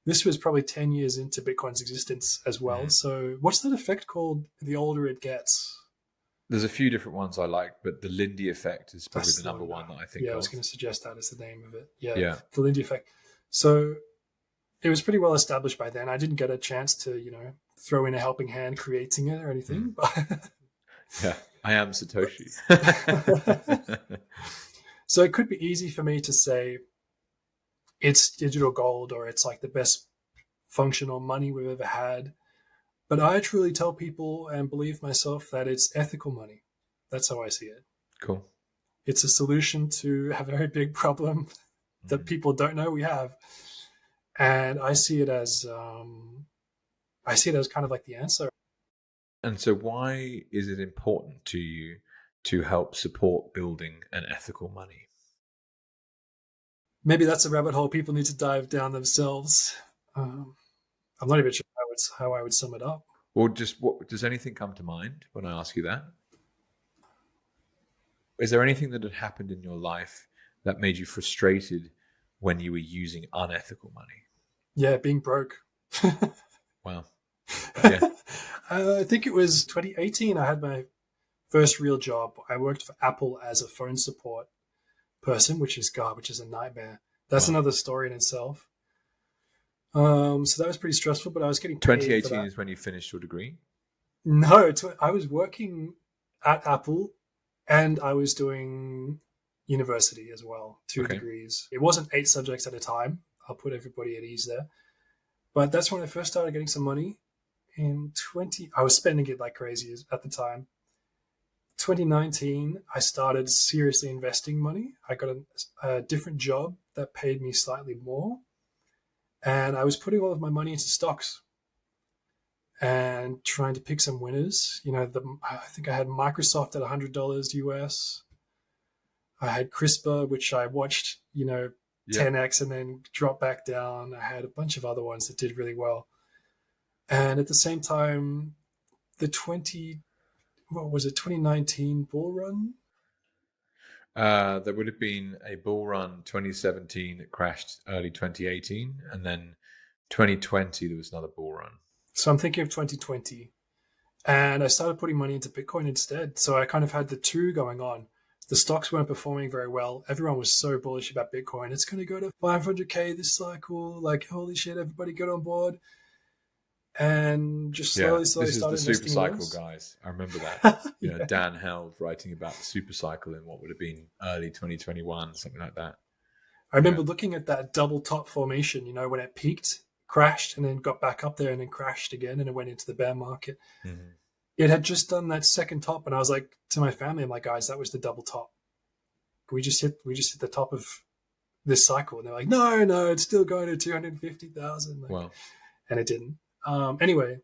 this was probably 10 years into Bitcoin's existence as well. So what's that effect called the older it gets? There's a few different ones I like, but the Lindy effect is probably the number one that I think of. Yeah, I was going to suggest that as the name of it. Yeah. The Lindy effect. So it was pretty well established by then. I didn't get a chance to, throw in a helping hand creating it or anything. But yeah, I am Satoshi. So it could be easy for me to say it's digital gold or it's like the best functional money we've ever had. But I truly tell people and believe myself that it's ethical money. That's how I see it. Cool. It's a solution to a very big problem that people don't know we have. And I see it as kind of like the answer. And so why is it important to you to help support building an ethical money? Maybe that's a rabbit hole people need to dive down themselves. I'm not even sure how I would sum it up. Or just what does anything come to mind when I ask you that? Is there anything that had happened in your life that made you frustrated when you were using unethical money? Yeah, being broke. Wow. Yeah. I think it was 2018. I had my first real job. I worked for Apple as a phone support person, which is a nightmare. That's another story in itself. So that was pretty stressful, but I was getting paid 2018 is when you finished your degree? No, I was working at Apple and I was doing university as well, 2 degrees. It wasn't 8 subjects at a time. I'll put everybody at ease there. But that's when I first started getting some money. I was spending it like crazy at the time. 2019, I started seriously investing money. I got a different job that paid me slightly more. And I was putting all of my money into stocks and trying to pick some winners. I think I had Microsoft at $100 US. I had CRISPR, which I watched, 10x and then drop back down. I had a bunch of other ones that did really well. And at the same time, the 2019 bull run? There would have been a bull run 2017 that crashed early 2018. And then 2020, there was another bull run. So I'm thinking of 2020. And I started putting money into Bitcoin instead. So I kind of had the two going on. The stocks weren't performing very well. Everyone was so bullish about Bitcoin. It's going to go to 500K this cycle. Like, holy shit, everybody get on board. And just slowly started investing. This is the super cycle, guys. I remember that. Dan Held writing about the super cycle in what would have been early 2021, something like that. I remember looking at that double top formation, when it peaked, crashed, and then got back up there and then crashed again, and it went into the bear market. Mm-hmm. It had just done that second top, and I was like to my family, I'm like, guys, that was the double top. We just hit the top of this cycle. And they're like, no, it's still going to 250,000. Wow. And it didn't. Anyway,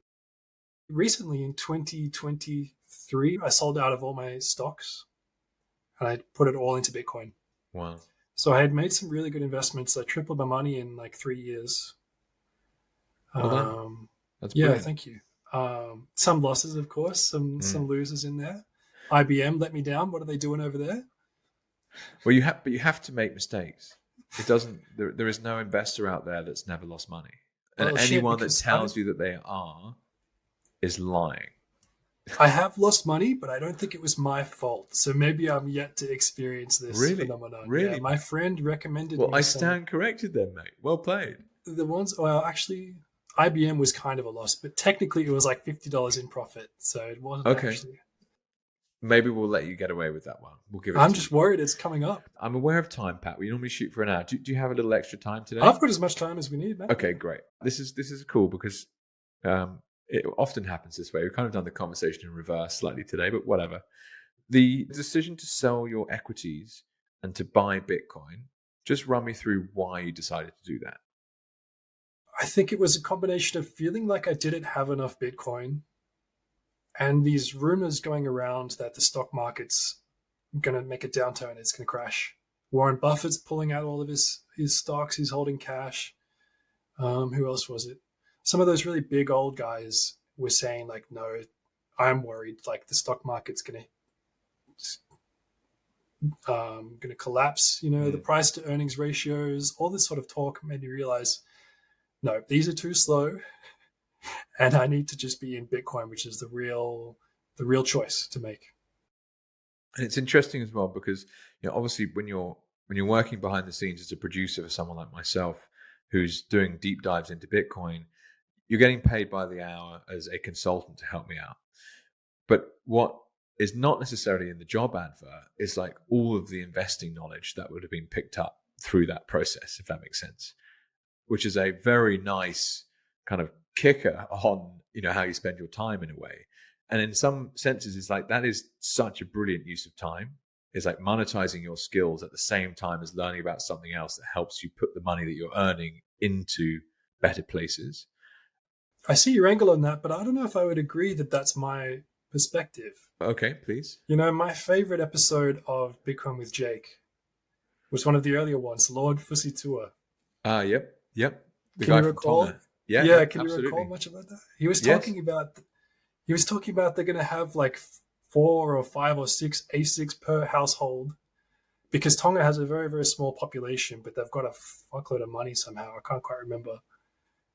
recently in 2023, I sold out of all my stocks and I put it all into Bitcoin. Wow. So I had made some really good investments. I tripled my money in like 3 years. Well done. That's yeah, brilliant. thank you. Some losses, of course, some losers in there. IBM let me down. What are they doing over there? Well, you have to make mistakes. It doesn't. There is no investor out there that's never lost money, and anyone that tells you that they are is lying. I have lost money, but I don't think it was my fault. So maybe I'm yet to experience this phenomenon. Really, yeah, my friend recommended. Well, I stand corrected then, mate. Well played. The ones, well, actually, IBM was kind of a loss, but technically it was like $50 in profit, so it wasn't actually. Maybe we'll let you get away with that one. We'll give it. I'm just worried it's coming up. I'm aware of time, Pat. We normally shoot for an hour. Do you have a little extra time today? I've got as much time as we need, man. Okay, great. This is cool because it often happens this way. We've kind of done the conversation in reverse slightly today, but whatever. The decision to sell your equities and to buy Bitcoin, just run me through why you decided to do that. I think it was a combination of feeling like I didn't have enough Bitcoin and these rumors going around that the stock market's going to make a downturn, it's going to crash. Warren Buffett's pulling out all of his stocks, he's holding cash. Who else was it? Some of those really big old guys were saying like, no, I'm worried, like the stock market's going to collapse, the price to earnings ratios, all this sort of talk made me realize, no, these are too slow. And I need to just be in Bitcoin, which is the real choice to make. And it's interesting as well because obviously when you're working behind the scenes as a producer for someone like myself who's doing deep dives into Bitcoin, you're getting paid by the hour as a consultant to help me out. But what is not necessarily in the job advert is like all of the investing knowledge that would have been picked up through that process, if that makes sense, which is a very nice kind of kicker on how you spend your time in a way. And in some senses, it's like that is such a brilliant use of time. It's like monetizing your skills at the same time as learning about something else that helps you put the money that you're earning into better places. I see your angle on that, but I don't know if I would agree that that's my perspective. Okay, please. My favorite episode of Bitcoin with Jake was one of the earlier ones, Lord Fussy Tour. Yep. The can guy you recall? From yeah. Can you recall much about that? He was talking about they're going to have like 4 or 5 or 6 ASICs per household because Tonga has a very, very small population, but they've got a fuckload of money somehow. I can't quite remember.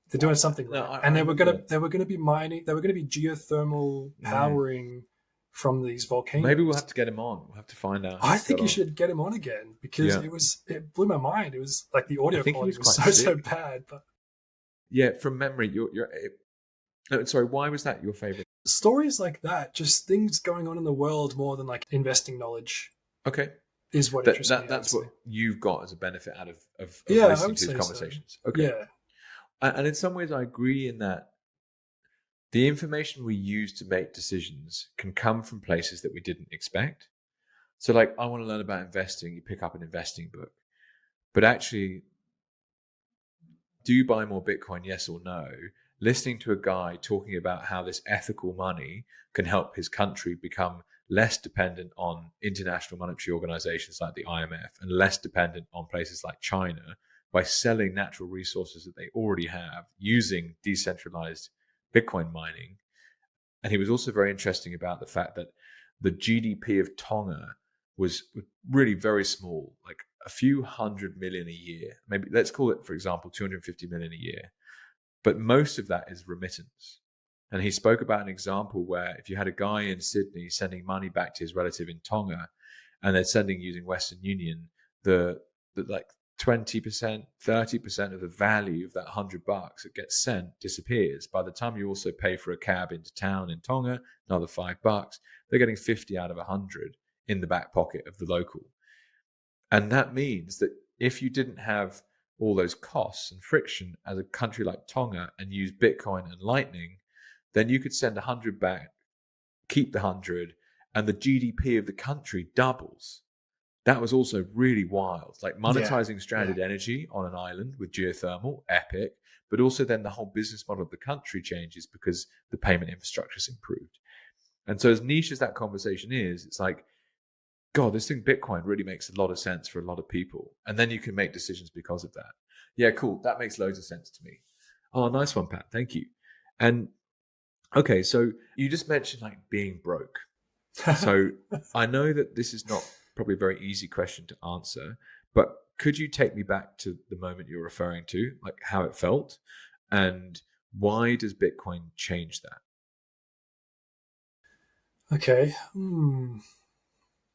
They're doing something right. And they were going to be mining. They were going to be geothermal powering from these volcanoes. Maybe we'll have to get him on. We'll have to find out. I think you should get him on again because it blew my mind. It was like the audio quality was so bad. But yeah, from memory, sorry, why was that your favorite? Stories like that, just things going on in the world more than like investing knowledge. Okay. Is what interests me. That's what you've got as a benefit out of listening to these conversations. So. Okay. Yeah. And in some ways I agree in that the information we use to make decisions can come from places that we didn't expect. So like, I want to learn about investing, you pick up an investing book. But actually, do you buy more Bitcoin, yes or no? Listening to a guy talking about how this ethical money can help his country become less dependent on international monetary organizations like the IMF and less dependent on places like China by selling natural resources that they already have using decentralized Bitcoin mining. And he was also very interesting about the fact that the GDP of Tonga was really very small, like a few $100 million a year. Maybe let's call it, for example, 250 million a year. But most of that is remittance. And he spoke about an example where if you had a guy in Sydney sending money back to his relative in Tonga and they're sending using Western Union, the like 20%, 30% of the value of that $100 that gets sent disappears. By the time you also pay for a cab into town in Tonga, another $5, they're getting 50 out of 100 in the back pocket of the local. And that means that if you didn't have all those costs and friction as a country like Tonga and use Bitcoin and Lightning, then you could send 100 back, keep the 100, and the GDP of the country doubles. That was also really wild. Like monetizing stranded energy on an island with geothermal, epic. but also then the whole business model of the country changes because the payment infrastructure is improved. And so as niche as that conversation is, it's like, God, this thing Bitcoin really makes a lot of sense for a lot of people. And then you can make decisions because of that. Yeah, cool. That makes loads of sense to me. Oh, nice one, Pat. Thank you. And okay, so you just mentioned like being broke. So I know that this is not probably a very easy question to answer, but could you take me back to the moment you're referring to, like how it felt, and why does Bitcoin change that? Okay.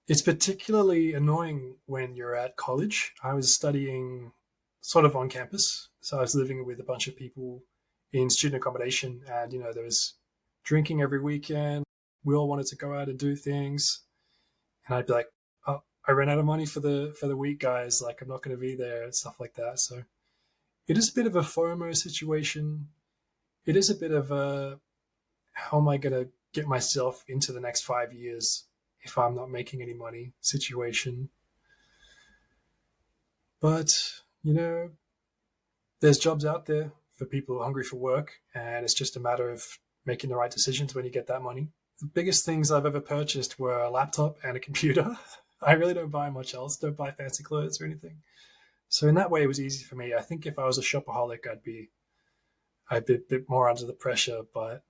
It's particularly annoying when you're at college. I was studying sort of on campus. So I was living with a bunch of people in student accommodation, and, there was drinking every weekend. We all wanted to go out and do things. And I'd be like, oh, I ran out of money for the week, guys. Like, I'm not going to be there and stuff like that. So it is a bit of a FOMO situation. It is a bit of a, how am I going to get myself into the next 5 years if I'm not making any money situation. But, there's jobs out there for people who are hungry for work, and it's just a matter of making the right decisions when you get that money. The biggest things I've ever purchased were a laptop and a computer. I really don't buy much else, don't buy fancy clothes or anything. So in that way, it was easy for me. I think if I was a shopaholic, I'd be a bit more under the pressure. But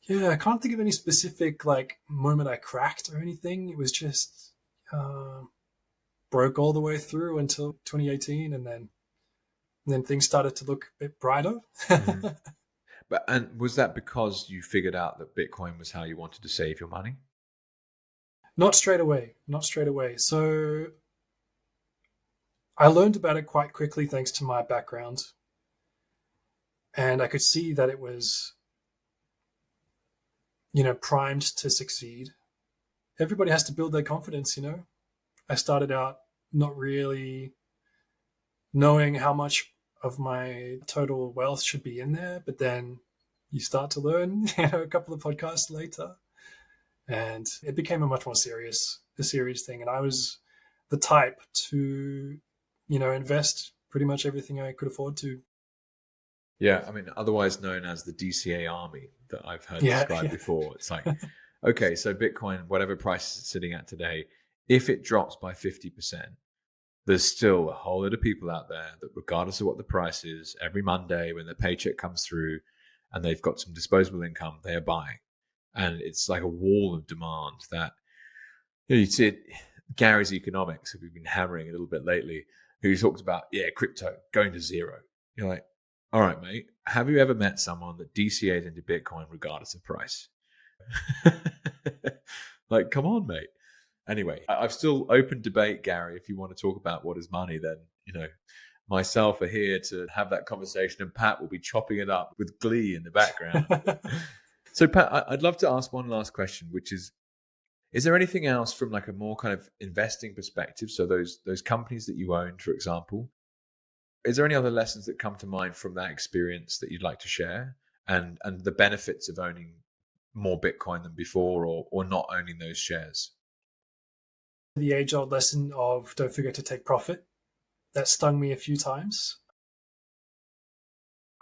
yeah, I can't think of any specific moment I cracked or anything. It was just broke all the way through until 2018, and then things started to look a bit brighter. Mm-hmm. And was that because you figured out that Bitcoin was how you wanted to save your money? Not straight away. So I learned about it quite quickly thanks to my background. And I could see that it was, primed to succeed. Everybody has to build their confidence, I started out not really knowing how much of my total wealth should be in there, but then you start to learn, a couple of podcasts later, and it became a much more serious thing. And I was the type to, invest pretty much everything I could afford to. Yeah, I mean, otherwise known as the DCA army that I've heard described before. It's like, okay, so Bitcoin, whatever price it's sitting at today, if it drops by 50%, there's still a whole lot of people out there that, regardless of what the price is, every Monday when their paycheck comes through and they've got some disposable income, they are buying. And it's like a wall of demand that, you see it, Gary's Economics, who we've been hammering a little bit lately, who talked about, crypto going to zero. You're like, all right, mate, have you ever met someone that DCA's into Bitcoin regardless of price? Like, come on, mate. Anyway, I've still open debate, Gary. If you want to talk about what is money, then, myself are here to have that conversation, and Pat will be chopping it up with glee in the background. So, Pat, I'd love to ask one last question, which is there anything else from like a more kind of investing perspective? So those companies that you own, for example, is there any other lessons that come to mind from that experience that you'd like to share, and the benefits of owning more Bitcoin than before, or not owning those shares? The age-old lesson of don't forget to take profit, that stung me a few times.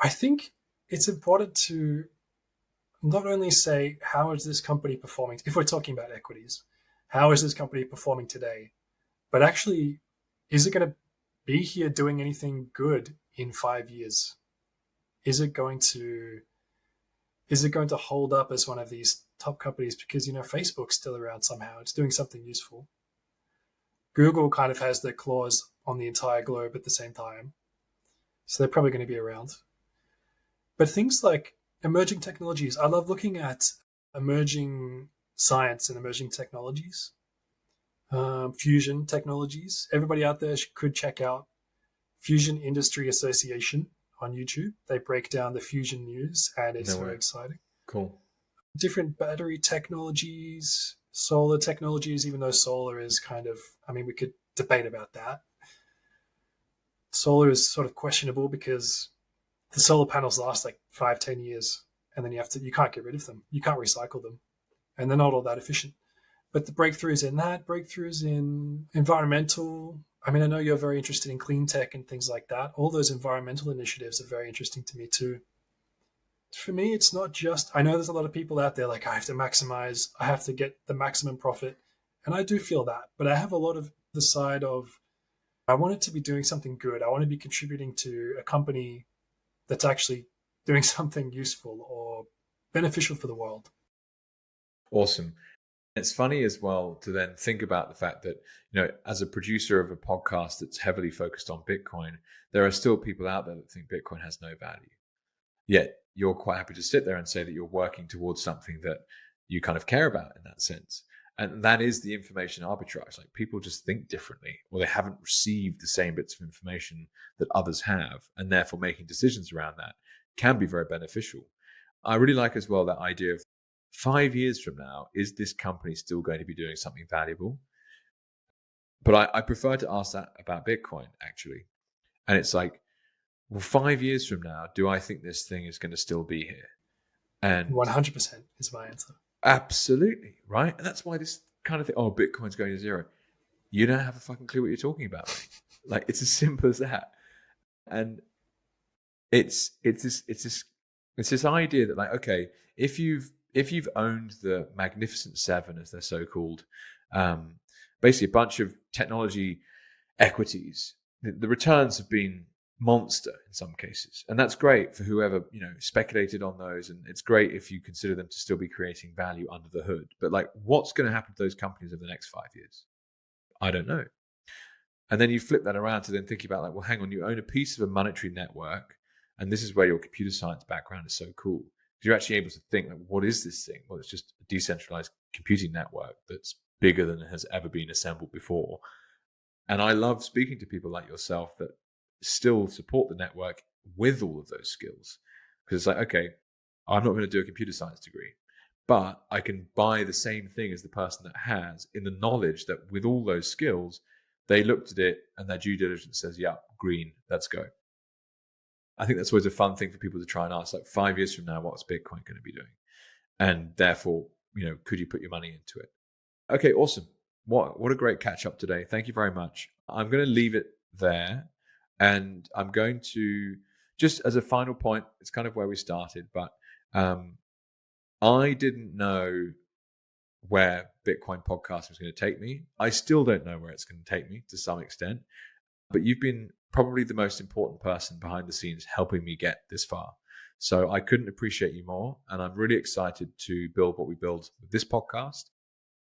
I think it's important to not only say, how is this company performing? If we're talking about equities, how is this company performing today? But actually, is it going to be here doing anything good in 5 years? Is it going to hold up as one of these top companies? Because, Facebook's still around somehow. It's doing something useful. Google kind of has their claws on the entire globe at the same time. So they're probably going to be around. But things like emerging technologies, I love looking at emerging science and emerging technologies, fusion technologies. Everybody out there could check out Fusion Industry Association on YouTube. They break down the fusion news, and it's very exciting. Cool. Different battery technologies, solar technologies, even though solar is kind of, we could debate about that. Solar is sort of questionable because the solar panels last like 5-10 years, and then you can't get rid of them. You can't recycle them, and they're not all that efficient. But the breakthroughs in environmental, I mean, I know you're very interested in clean tech and things like that. All those environmental initiatives are very interesting to me too. For me, it's not just, I know there's a lot of people out there like, I have to maximize, I have to get the maximum profit. And I do feel that, but I have a lot of the side of, I want it to be doing something good. I want to be contributing to a company that's actually doing something useful or beneficial for the world. Awesome. It's funny as well to then think about the fact that, as a producer of a podcast that's heavily focused on Bitcoin, there are still people out there that think Bitcoin has no value. Yet you're quite happy to sit there and say that you're working towards something that you kind of care about in that sense. And that is the information arbitrage. Like, people just think differently, or they haven't received the same bits of information that others have, and therefore making decisions around that can be very beneficial. I really like as well that idea of 5 years from now, is this company still going to be doing something valuable? But I prefer to ask that about Bitcoin, actually. And it's like, well, 5 years from now, do I think this thing is going to still be here? And 100% is my answer. Absolutely, right? And that's why this kind of thing, Bitcoin's going to zero. You don't have a fucking clue what you're talking about. Like, it's as simple as that. And it's this idea that, like, okay, if you've owned the Magnificent Seven, as they're so called, basically a bunch of technology equities, the returns have been monster in some cases, and that's great for whoever speculated on those, and it's great if you consider them to still be creating value under the hood. But like, what's going to happen to those companies over the next 5 years? I don't know. And then you flip that around to then think about, like, well, hang on, you own a piece of a monetary network, and this is where your computer science background is so cool. You're actually able to think, like, what is this thing? Well, it's just a decentralized computing network that's bigger than it has ever been assembled before. And I love speaking to people like yourself that still support the network with all of those skills. Because it's like, okay, I'm not going to do a computer science degree, but I can buy the same thing as the person that has, in the knowledge that with all those skills, they looked at it and their due diligence says, yeah, green, let's go. I think that's always a fun thing for people to try and ask, like, 5 years from now, what's Bitcoin going to be doing? And therefore, could you put your money into it? Okay, awesome. What a great catch up today. Thank you very much. I'm going to leave it there. And I'm going to, just as a final point, it's kind of where we started, but I didn't know where Bitcoin podcast was going to take me. I still don't know where it's going to take me to some extent, but you've been probably the most important person behind the scenes helping me get this far. So I couldn't appreciate you more. And I'm really excited to build what we build with this podcast.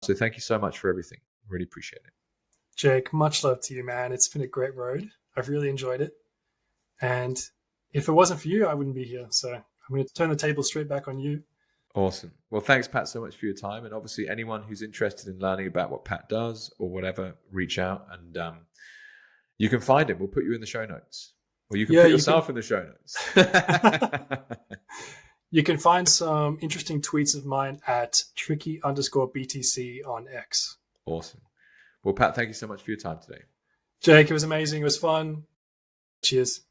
So thank you so much for everything. Really appreciate it. Jake, much love to you, man. It's been a great road. I've really enjoyed it. And if it wasn't for you, I wouldn't be here. So I'm going to turn the table straight back on you. Awesome. Well, thanks, Pat, so much for your time. And obviously, anyone who's interested in learning about what Pat does or whatever, reach out, and you can find him. We'll put you in the show notes. Or you can put yourself in the show notes. You can find some interesting tweets of mine at tricky_BTC on X. Awesome. Well, Pat, thank you so much for your time today. Jake, it was amazing. It was fun. Cheers.